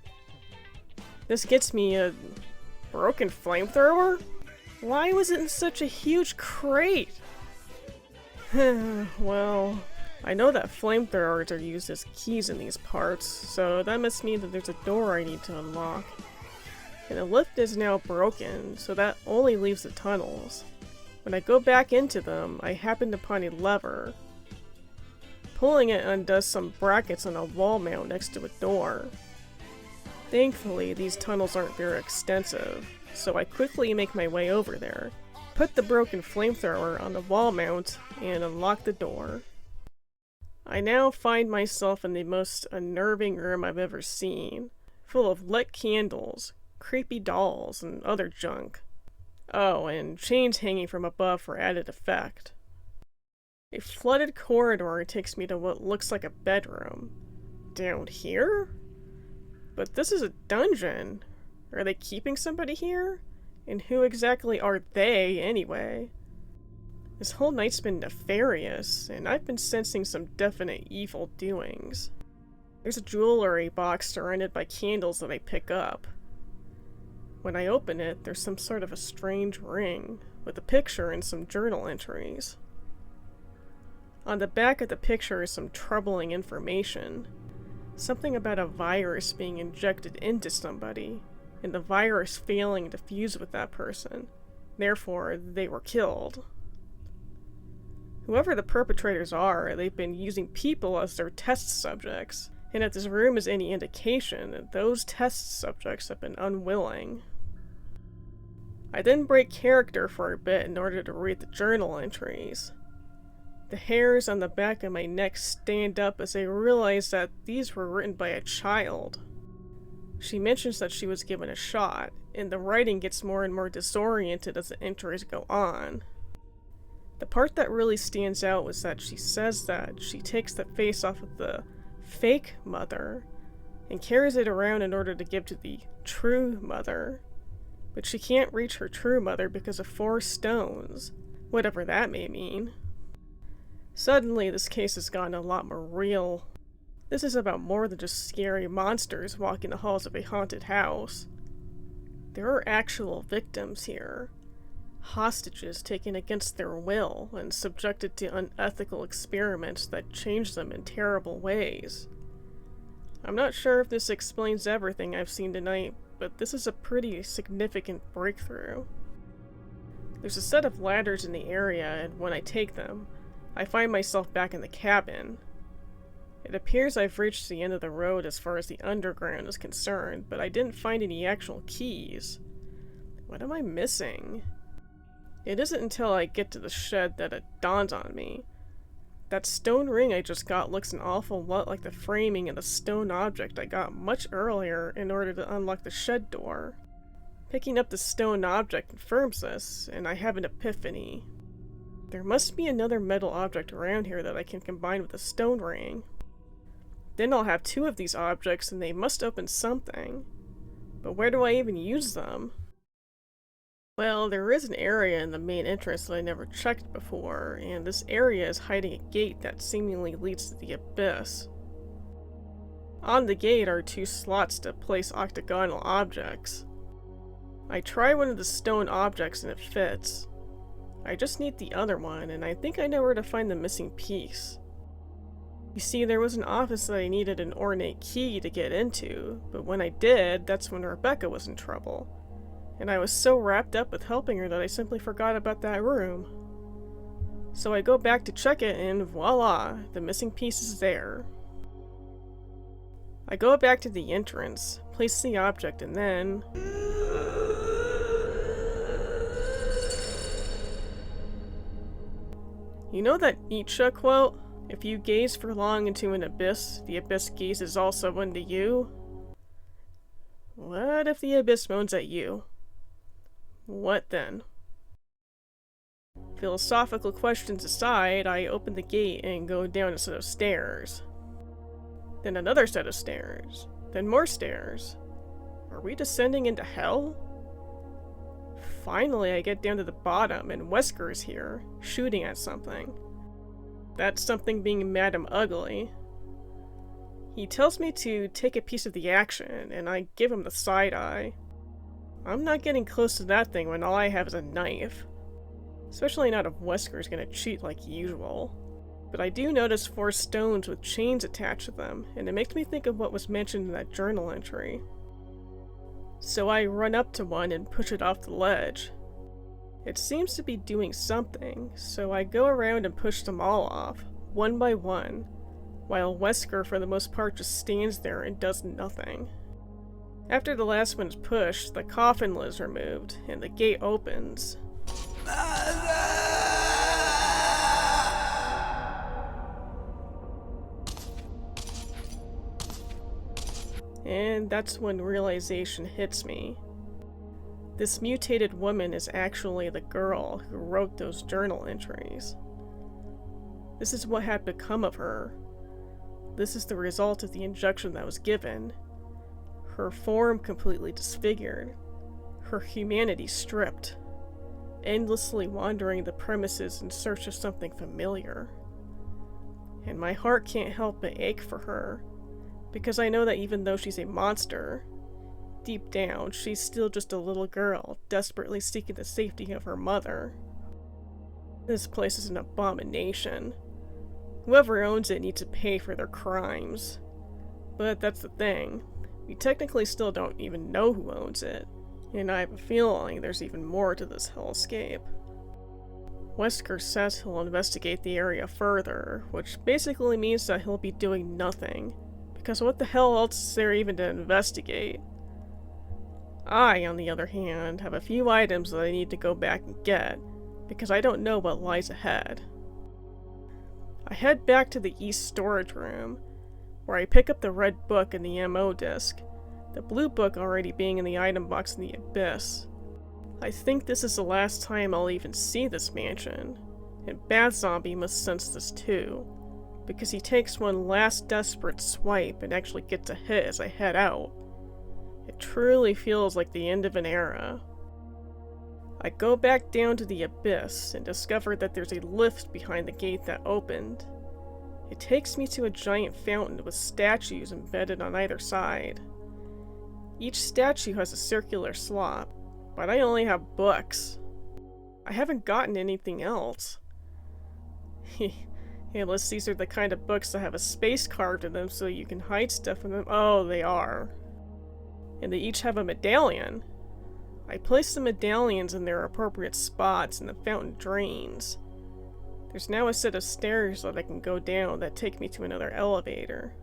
This gets me a broken flamethrower? Why was it in such a huge crate? Well, I know that flamethrowers are used as keys in these parts, so that must mean that there's a door I need to unlock. And the lift is now broken, so that only leaves the tunnels. When I go back into them, I happen upon a lever. Pulling it undoes some brackets on a wall mount next to a door. Thankfully, these tunnels aren't very extensive, so I quickly make my way over there, put the broken flamethrower on the wall mount, and unlock the door. I now find myself in the most unnerving room I've ever seen, full of lit candles, creepy dolls, and other junk. Oh, and chains hanging from above for added effect. A flooded corridor takes me to what looks like a bedroom. Down here? But this is a dungeon. Are they keeping somebody here? And who exactly are they, anyway? This whole night's been nefarious, and I've been sensing some definite evil doings. There's a jewelry box surrounded by candles that I pick up. When I open it, there's some sort of a strange ring, with a picture and some journal entries. On the back of the picture is some troubling information. Something about a virus being injected into somebody, and the virus failing to fuse with that person. Therefore, they were killed. Whoever the perpetrators are, they've been using people as their test subjects, and if this room is any indication, those test subjects have been unwilling. I then break character for a bit in order to read the journal entries. The hairs on the back of my neck stand up as I realize that these were written by a child. She mentions that she was given a shot, and the writing gets more and more disoriented as the entries go on. The part that really stands out was that she says that she takes the face off of the fake mother and carries it around in order to give to the true mother. But she can't reach her true mother because of 4 stones, whatever that may mean. Suddenly, this case has gotten a lot more real. This is about more than just scary monsters walking the halls of a haunted house. There are actual victims here. Hostages taken against their will and subjected to unethical experiments that change them in terrible ways. I'm not sure if this explains everything I've seen tonight, but this is a pretty significant breakthrough. There's a set of ladders in the area, and when I take them, I find myself back in the cabin. It appears I've reached the end of the road as far as the underground is concerned, but I didn't find any actual keys. What am I missing? It isn't until I get to the shed that it dawns on me. That stone ring I just got looks an awful lot like the framing of the stone object I got much earlier in order to unlock the shed door. Picking up the stone object confirms this, and I have an epiphany. There must be another metal object around here that I can combine with the stone ring. Then I'll have 2 of these objects and they must open something. But where do I even use them? Well, there is an area in the main entrance that I never checked before, and this area is hiding a gate that seemingly leads to the abyss. On the gate are 2 slots to place octagonal objects. I try one of the stone objects and it fits. I just need the other one, and I think I know where to find the missing piece. You see, there was an office that I needed an ornate key to get into, but when I did, that's when Rebecca was in trouble. And I was so wrapped up with helping her that I simply forgot about that room. So I go back to check it, and voila, the missing piece is there. I go back to the entrance, place the object, and then... You know that Nietzsche quote? If you gaze for long into an abyss, the abyss gazes also into you? What if the abyss moans at you? What then? Philosophical questions aside, I open the gate and go down a set of stairs. Then another set of stairs. Then more stairs. Are we descending into hell? Finally, I get down to the bottom, and Wesker is here, shooting at something. That something being Madam Ugly. He tells me to take a piece of the action, and I give him the side eye. I'm not getting close to that thing when all I have is a knife. Especially not if Wesker's gonna cheat like usual. But I do notice 4 stones with chains attached to them, and it makes me think of what was mentioned in that journal entry. So I run up to one and push it off the ledge. It seems to be doing something, so I go around and push them all off, one by one, while Wesker for the most part just stands there and does nothing. After the last one is pushed, the coffin lid is removed, and the gate opens. And that's when realization hits me. This mutated woman is actually the girl who wrote those journal entries. This is what had become of her. This is the result of the injection that was given. Her form completely disfigured. Her humanity stripped. Endlessly wandering the premises in search of something familiar. And my heart can't help but ache for her, because I know that even though she's a monster, deep down, she's still just a little girl, desperately seeking the safety of her mother. This place is an abomination. Whoever owns it needs to pay for their crimes. But that's the thing. We technically still don't even know who owns it, and I have a feeling there's even more to this hellscape. Wesker says he'll investigate the area further, which basically means that he'll be doing nothing. Because what the hell else is there even to investigate? I, on the other hand, have a few items that I need to go back and get, because I don't know what lies ahead. I head back to the east storage room, where I pick up the red book and the MO disc, the blue book already being in the item box in the abyss. I think this is the last time I'll even see this mansion, and Bad Zombie must sense this too, because he takes one last desperate swipe and actually gets a hit as I head out. It truly feels like the end of an era. I go back down to the abyss and discover that there's a lift behind the gate that opened. It takes me to a giant fountain with statues embedded on either side. Each statue has a circular slot, but I only have books. I haven't gotten anything else. Unless these are the kind of books that have a space carved in them so you can hide stuff in them. Oh, they are. And they each have a medallion. I place the medallions in their appropriate spots and the fountain drains. There's now a set of stairs that I can go down that take me to another elevator.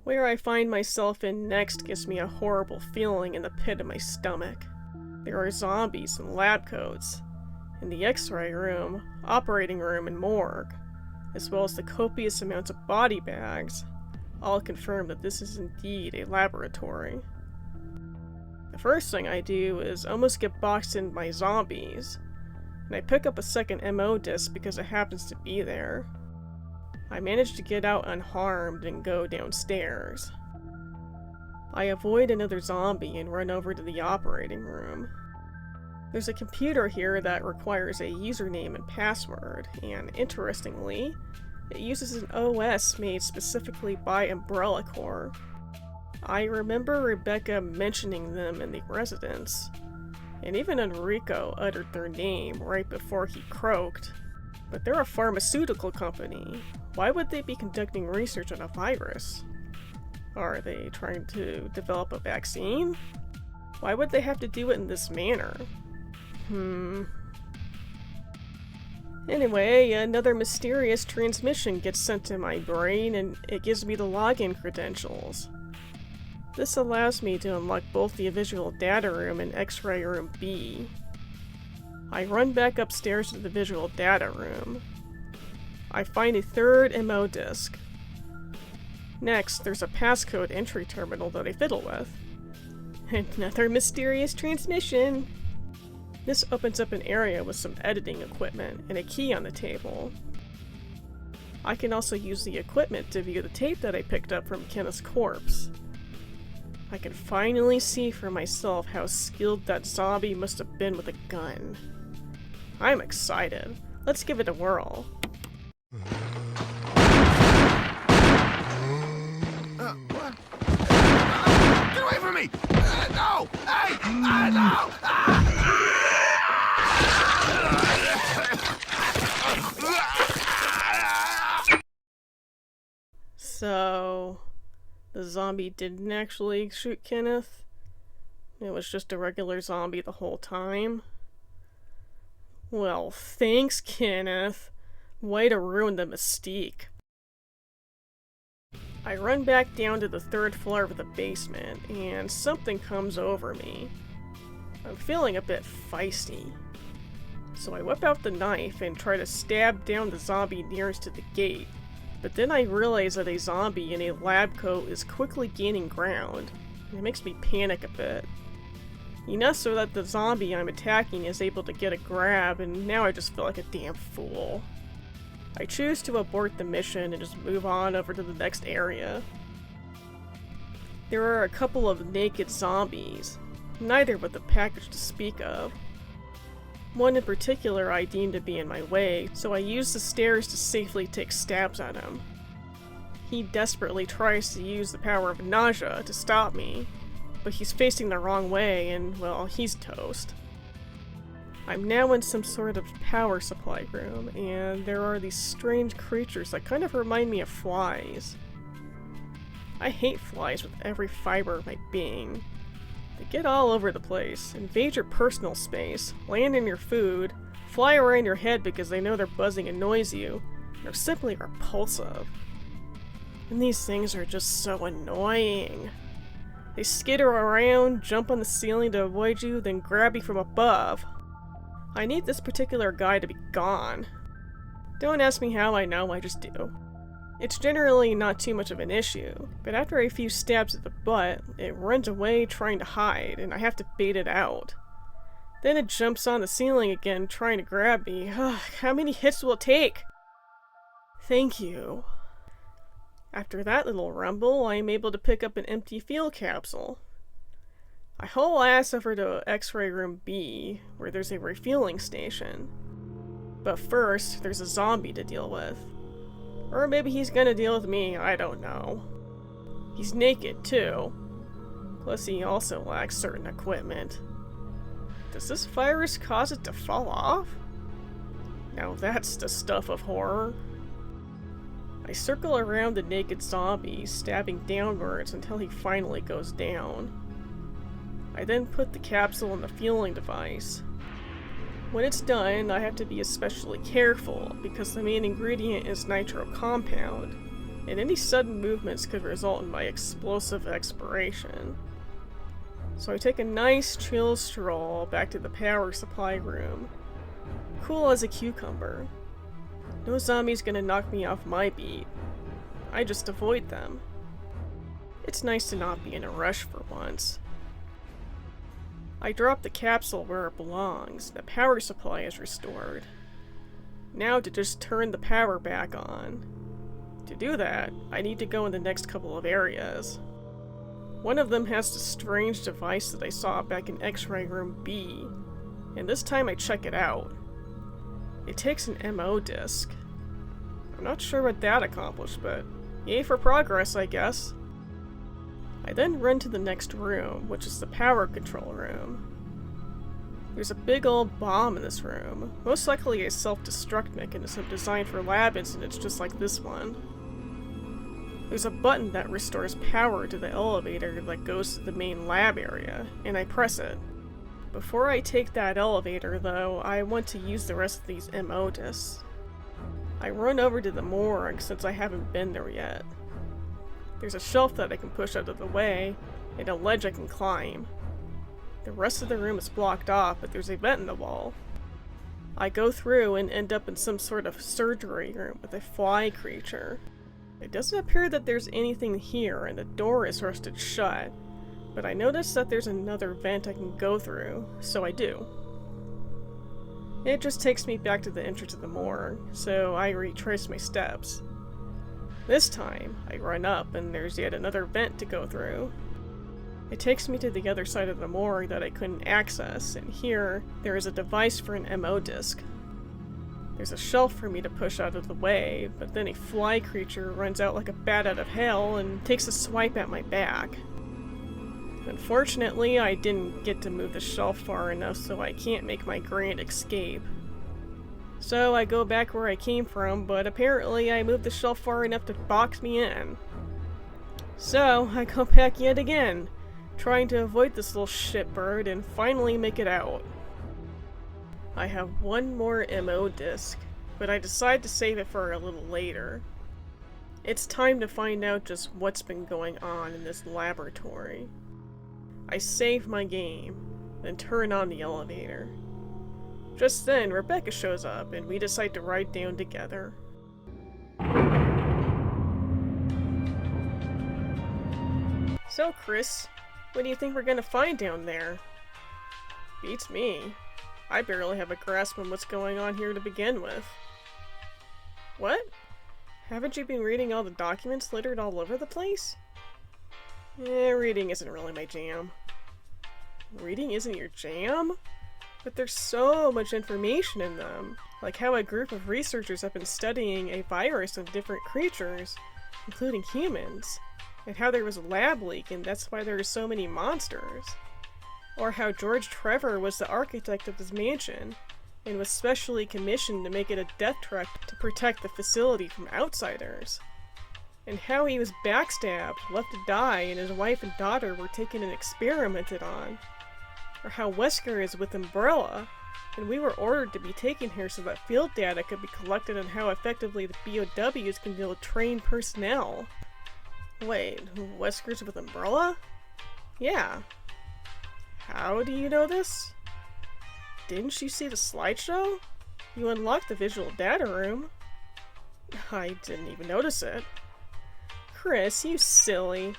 Where I find myself in next gives me a horrible feeling in the pit of my stomach. There are zombies in lab coats, in the X-ray room, operating room, and morgue, as well as the copious amounts of body bags, all confirm that this is indeed a laboratory. The first thing I do is almost get boxed in by zombies, and I pick up a second MO disc because it happens to be there. I manage to get out unharmed and go downstairs. I avoid another zombie and run over to the operating room. There's a computer here that requires a username and password, and interestingly, it uses an OS made specifically by Umbrella Corps. I remember Rebecca mentioning them in the residence, and even Enrico uttered their name right before he croaked. But they're a pharmaceutical company. Why would they be conducting research on a virus? Are they trying to develop a vaccine? Why would they have to do it in this manner? Anyway, another mysterious transmission gets sent to my brain, and it gives me the login credentials. This allows me to unlock both the visual data room and X-ray room B. I run back upstairs to the visual data room. I find a third MO disc. Next, there's a passcode entry terminal that I fiddle with. Another mysterious transmission! This opens up an area with some editing equipment and a key on the table. I can also use the equipment to view the tape that I picked up from Kenneth's corpse. I can finally see for myself how skilled that zombie must have been with a gun. I'm excited. Let's give it a whirl. What? Get away from me! No! Hey! No! So, the zombie didn't actually shoot Kenneth? It was just a regular zombie the whole time? Well, thanks, Kenneth. Way to ruin the mystique. I run back down to the 3rd floor of the basement, and something comes over me. I'm feeling a bit feisty. So I whip out the knife and try to stab down the zombie nearest to the gate. But then I realize that a zombie in a lab coat is quickly gaining ground, and it makes me panic a bit. Enough so that the zombie I'm attacking is able to get a grab, and now I just feel like a damn fool. I choose to abort the mission and just move on over to the next area. There are a couple of naked zombies, neither with a package to speak of. One in particular I deemed to be in my way, so I use the stairs to safely take stabs at him. He desperately tries to use the power of nausea to stop me, but he's facing the wrong way and, well, he's toast. I'm now in some sort of power supply room, and there are these strange creatures that kind of remind me of flies. I hate flies with every fiber of my being. They get all over the place, invade your personal space, land in your food, fly around your head because they know their buzzing annoys you, and are simply repulsive. And these things are just so annoying. They skitter around, jump on the ceiling to avoid you, then grab you from above. I need this particular guy to be gone. Don't ask me how I know, I just do. It's generally not too much of an issue, but after a few stabs at the butt, it runs away trying to hide, and I have to bait it out. Then it jumps on the ceiling again trying to grab me. Ugh, how many hits will it take? Thank you. After that little rumble, I am able to pick up an empty fuel capsule. I haul ass over to X-ray room B, where there's a refueling station. But first, there's a zombie to deal with. Or maybe he's gonna deal with me, I don't know. He's naked, too. Plus he also lacks certain equipment. Does this virus cause it to fall off? Now that's the stuff of horror. I circle around the naked zombie, stabbing downwards until he finally goes down. I then put the capsule in the fueling device. When it's done, I have to be especially careful because the main ingredient is nitro compound, and any sudden movements could result in my explosive expiration. So I take a nice chill stroll back to the power supply room, cool as a cucumber. No zombie's gonna knock me off my beat. I just avoid them. It's nice to not be in a rush for once. I drop the capsule where it belongs. The power supply is restored. Now to just turn the power back on. To do that, I need to go in the next couple of areas. One of them has the strange device that I saw back in X-ray room B, and this time I check it out. It takes an MO disc. I'm not sure what that accomplished, but yay for progress, I guess. I then run to the next room, which is the power control room. There's a big old bomb in this room, most likely a self-destruct mechanism designed for lab incidents just like this one. There's a button that restores power to the elevator that goes to the main lab area, and I press it. Before I take that elevator, though, I want to use the rest of these MO discs. I run over to the morgue since I haven't been there yet. There's a shelf that I can push out of the way, and a ledge I can climb. The rest of the room is blocked off, but there's a vent in the wall. I go through and end up in some sort of surgery room with a fly creature. It doesn't appear that there's anything here, and the door is rusted shut, but I notice that there's another vent I can go through, so I do. It just takes me back to the entrance of the morgue, so I retrace my steps. This time, I run up and there's yet another vent to go through. It takes me to the other side of the morgue that I couldn't access, and here, there is a device for an MO disc. There's a shelf for me to push out of the way, but then a fly creature runs out like a bat out of hell and takes a swipe at my back. Unfortunately, I didn't get to move the shelf far enough, so I can't make my grand escape. So I go back where I came from, but apparently I moved the shelf far enough to box me in. So I go back yet again, trying to avoid this little shitbird and finally make it out. I have one more MO disc, but I decide to save it for a little later. It's time to find out just what's been going on in this laboratory. I save my game, then turn on the elevator. Just then, Rebecca shows up, and we decide to ride down together. So, Chris, what do you think we're gonna find down there? Beats me. I barely have a grasp on what's going on here to begin with. What? Haven't you been reading all the documents littered all over the place? Reading isn't really my jam. Reading isn't your jam? But there's so much information in them, like how a group of researchers have been studying a virus of different creatures, including humans, and how there was a lab leak and that's why there are so many monsters. Or how George Trevor was the architect of this mansion, and was specially commissioned to make it a death trap to protect the facility from outsiders. And how he was backstabbed, left to die, and his wife and daughter were taken and experimented on. Or how Wesker is with Umbrella, and we were ordered to be taken here so that field data could be collected on how effectively the BOWs can deal with trained personnel. Wait, Wesker's with Umbrella? Yeah. How do you know this? Didn't you see the slideshow? You unlocked the visual data room. I didn't even notice it. Chris, you silly.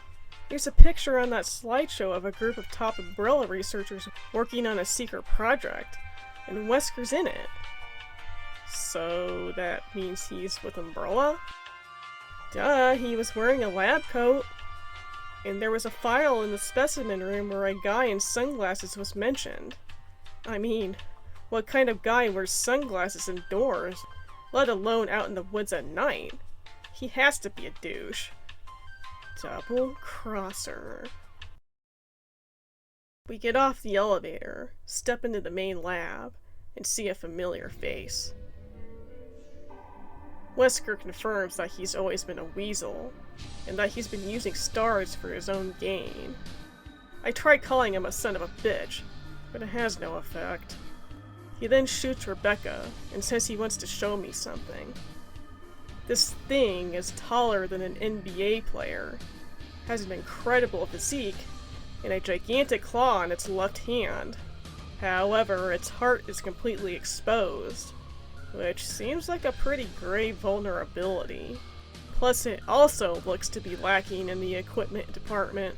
There's a picture on that slideshow of a group of top Umbrella researchers working on a secret project, and Wesker's in it. So that means he's with Umbrella? Duh, he was wearing a lab coat. And there was a file in the specimen room where a guy in sunglasses was mentioned. I mean, what kind of guy wears sunglasses indoors, let alone out in the woods at night? He has to be a douche. Double crosser. We get off the elevator, step into the main lab, and see a familiar face. Wesker confirms that he's always been a weasel, and that he's been using stars for his own gain. I try calling him a son of a bitch, but it has no effect. He then shoots Rebecca, and says he wants to show me something. This thing is taller than an NBA player, has an incredible physique, and a gigantic claw on its left hand. However, its heart is completely exposed, which seems like a pretty grave vulnerability. Plus, it also looks to be lacking in the equipment department.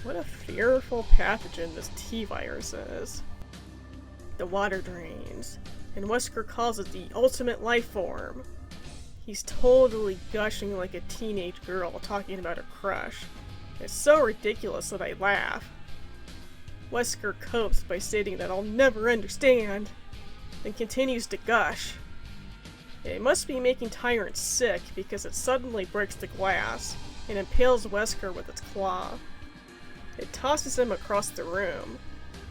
What a fearful pathogen this T-virus is. The water drains, and Wesker calls it the ultimate life form. He's totally gushing like a teenage girl talking about her crush. It's so ridiculous that I laugh. Wesker copes by stating that I'll never understand, then continues to gush. It must be making Tyrant sick because it suddenly breaks the glass and impales Wesker with its claw. It tosses him across the room,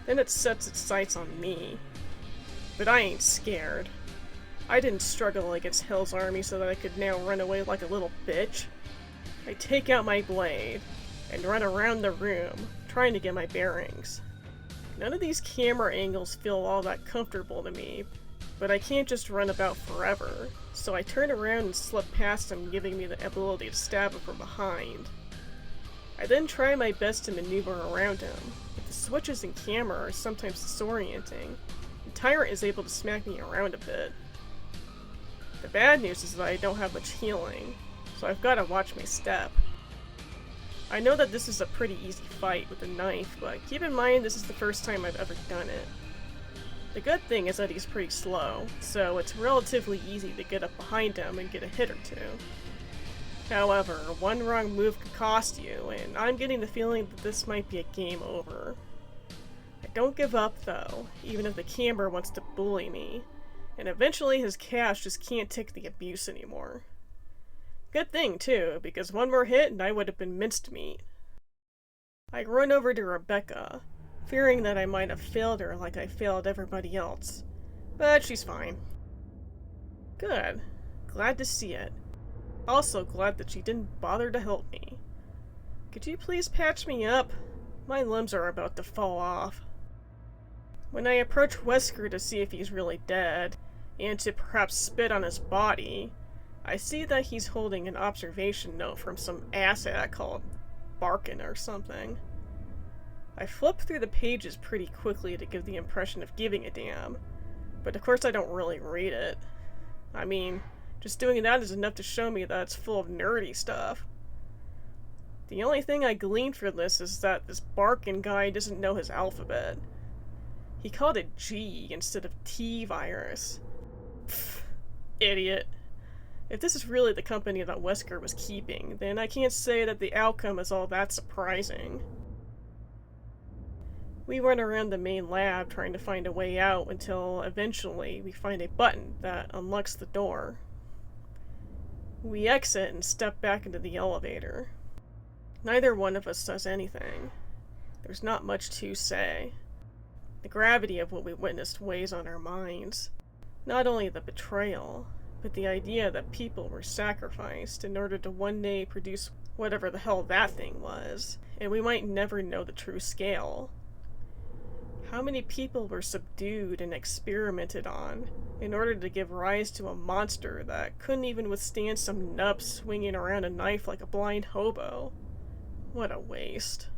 then it sets its sights on me. But I ain't scared. I didn't struggle against Hell's army so that I could now run away like a little bitch. I take out my blade and run around the room, trying to get my bearings. None of these camera angles feel all that comfortable to me, but I can't just run about forever, so I turn around and slip past him, giving me the ability to stab him from behind. I then try my best to maneuver around him, but the switches in camera are sometimes disorienting, and Tyrant is able to smack me around a bit. The bad news is that I don't have much healing, so I've got to watch my step. I know that this is a pretty easy fight with a knife, but keep in mind this is the first time I've ever done it. The good thing is that he's pretty slow, so it's relatively easy to get up behind him and get a hit or two. However, one wrong move could cost you, and I'm getting the feeling that this might be a game over. I don't give up though, even if the camera wants to bully me, and eventually his cash just can't take the abuse anymore. Good thing too, because one more hit and I would have been minced meat. I run over to Rebecca, fearing that I might have failed her like I failed everybody else, but she's fine. Good. Glad to see it. Also glad that she didn't bother to help me. Could you please patch me up? My limbs are about to fall off. When I approach Wesker to see if he's really dead, and to perhaps spit on his body, I see that he's holding an observation note from some asshat called Barkin or something. I flip through the pages pretty quickly to give the impression of giving a damn, but of course I don't really read it. I mean, just doing that is enough to show me that it's full of nerdy stuff. The only thing I gleaned from this is that this Barkin guy doesn't know his alphabet. He called it G instead of T virus. Pfft, idiot. If this is really the company that Wesker was keeping, then I can't say that the outcome is all that surprising. We run around the main lab trying to find a way out until eventually we find a button that unlocks the door. We exit and step back into the elevator. Neither one of us does anything. There's not much to say. The gravity of what we witnessed weighs on our minds. Not only the betrayal, but the idea that people were sacrificed in order to one day produce whatever the hell that thing was, and we might never know the true scale. How many people were subdued and experimented on in order to give rise to a monster that couldn't even withstand some nub swinging around a knife like a blind hobo? What a waste.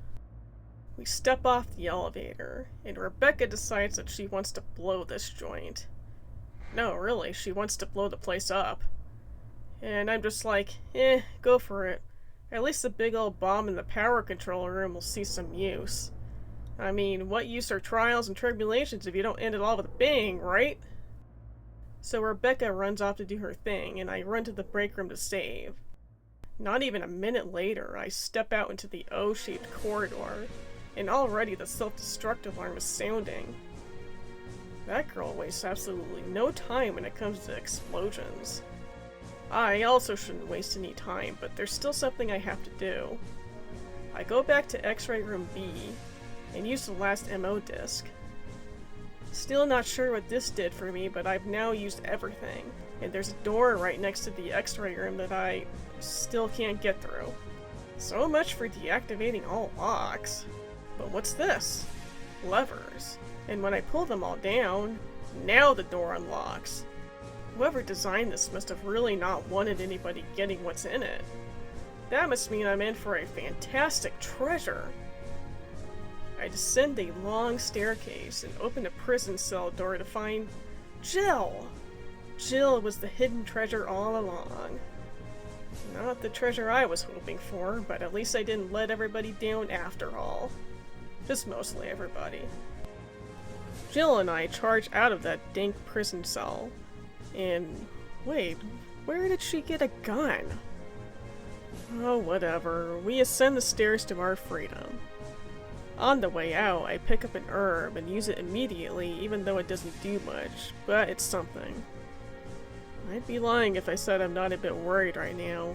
We step off the elevator, and Rebecca decides that she wants to blow this joint. No, really, she wants to blow the place up. And I'm just like, go for it. At least the big old bomb in the power control room will see some use. I mean, what use are trials and tribulations if you don't end it all with a bang, right? So Rebecca runs off to do her thing, and I run to the break room to save. Not even a minute later, I step out into the O-shaped corridor, and already the self-destruct alarm is sounding. That girl wastes absolutely no time when it comes to explosions. I also shouldn't waste any time, but there's still something I have to do. I go back to X-ray room B, and use the last MO disc. Still not sure what this did for me, but I've now used everything, and there's a door right next to the X-ray room that I still can't get through. So much for deactivating all locks. But what's this? Levers. And when I pull them all down, now the door unlocks. Whoever designed this must have really not wanted anybody getting what's in it. That must mean I'm in for a fantastic treasure. I descend a long staircase and open a prison cell door to find Jill. Jill was the hidden treasure all along. Not the treasure I was hoping for, but at least I didn't let everybody down after all. Just mostly everybody. Jill and I charge out of that dank prison cell. And wait, where did she get a gun? Oh, whatever. We ascend the stairs to our freedom. On the way out, I pick up an herb and use it immediately, even though it doesn't do much, but it's something. I'd be lying if I said I'm not a bit worried right now.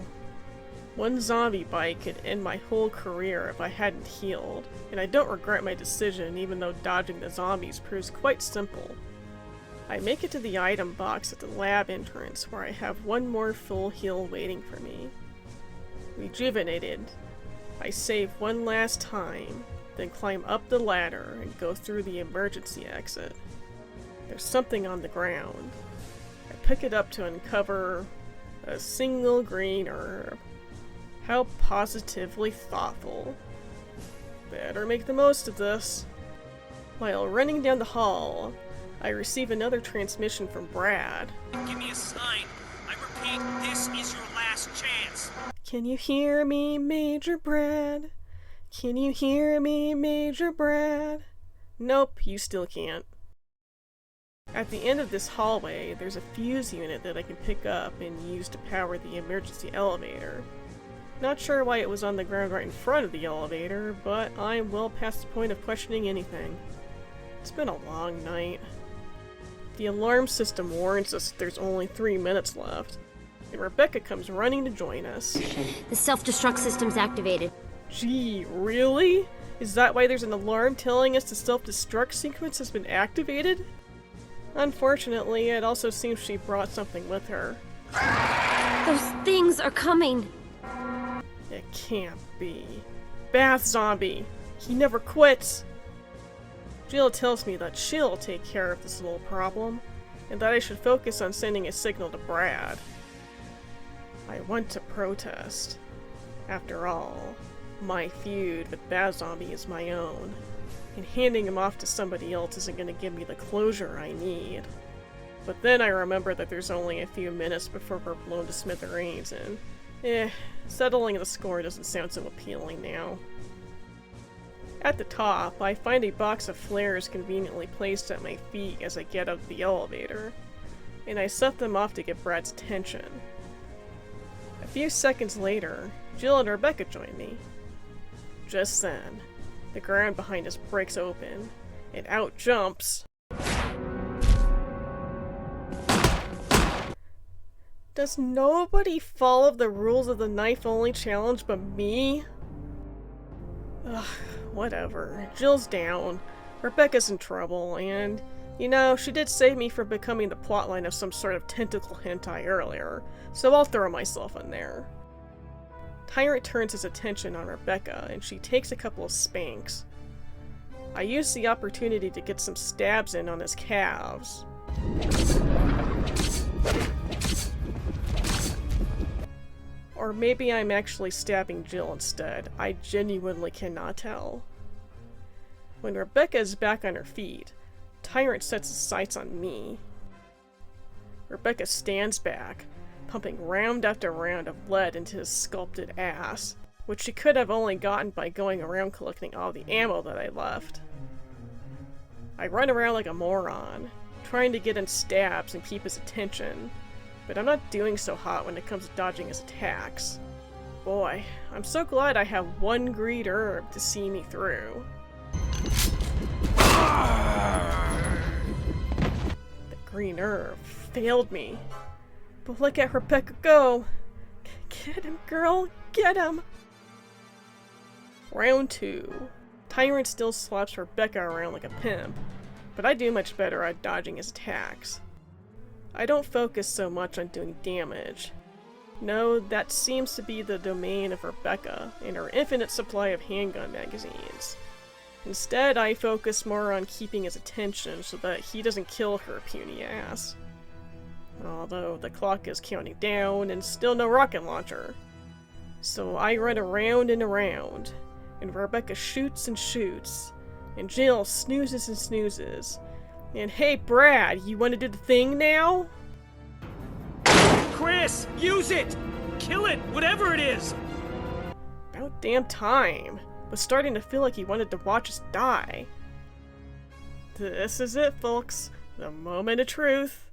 One zombie bite could end my whole career if I hadn't healed, and I don't regret my decision even though dodging the zombies proves quite simple. I make it to the item box at the lab entrance where I have one more full heal waiting for me. Rejuvenated, I save one last time, then climb up the ladder and go through the emergency exit. There's something on the ground. I pick it up to uncover a single green herb. How positively thoughtful. Better make the most of this. While running down the hall, I receive another transmission from Brad. Give me a sign. I repeat, this is your last chance. Can you hear me, Major Brad? Can you hear me, Major Brad? Nope, you still can't. At the end of this hallway, there's a fuse unit that I can pick up and use to power the emergency elevator. Not sure why it was on the ground right in front of the elevator, but I'm well past the point of questioning anything. It's been a long night. The alarm system warns us that there's only 3 minutes left, and Rebecca comes running to join us. The self-destruct system's activated. Gee, really? Is that why there's an alarm telling us the self-destruct sequence has been activated? Unfortunately, it also seems she brought something with her. Those things are coming. It can't be. Bath zombie! He never quits! Jill tells me that she'll take care of this little problem, and that I should focus on sending a signal to Brad. I want to protest. After all, my feud with Bad Zombie is my own, and handing him off to somebody else isn't going to give me the closure I need. But then I remember that there's only a few minutes before we're blown to smithereens, and settling the score doesn't sound so appealing now. At the top, I find a box of flares conveniently placed at my feet as I get out of the elevator, and I set them off to get Brad's attention. A few seconds later, Jill and Rebecca join me. Just then, the ground behind us breaks open, and out jumps... Does nobody follow the rules of the knife-only challenge but me? Ugh, whatever. Jill's down, Rebecca's in trouble, and, you know, she did save me from becoming the plotline of some sort of tentacle hentai earlier, so I'll throw myself in there. Tyrant turns his attention on Rebecca, and she takes a couple of spanks. I use the opportunity to get some stabs in on his calves. Or maybe I'm actually stabbing Jill instead. I genuinely cannot tell. When Rebecca is back on her feet, Tyrant sets his sights on me. Rebecca stands back, pumping round after round of lead into his sculpted ass, which she could have only gotten by going around collecting all the ammo that I left. I run around like a moron, trying to get in stabs and keep his attention, but I'm not doing so hot when it comes to dodging his attacks. Boy, I'm so glad I have one greed herb to see me through. The green herb failed me. But look at Rebecca go! Get him, girl! Get him! Round 2. Tyrant still slaps Rebecca around like a pimp, but I do much better at dodging his attacks. I don't focus so much on doing damage. No, that seems to be the domain of Rebecca and her infinite supply of handgun magazines. Instead, I focus more on keeping his attention so that he doesn't kill her puny ass. Although the clock is counting down and still no rocket launcher. So I run around and around, and Rebecca shoots and shoots, and Jill snoozes and snoozes. And hey, Brad, you want to do the thing now? Chris, use it! Kill it, whatever it is! About damn time. Was starting to feel like he wanted to watch us die. This is it, folks. The moment of truth.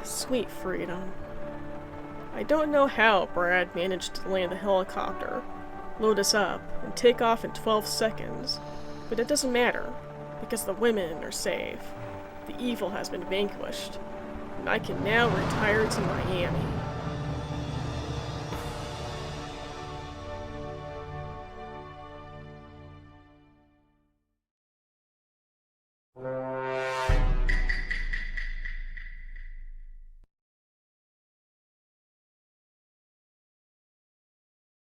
Sweet freedom. I don't know how Brad managed to land the helicopter, load us up, and take off in 12 seconds. But it doesn't matter, because the women are safe. The evil has been vanquished, and I can now retire to Miami.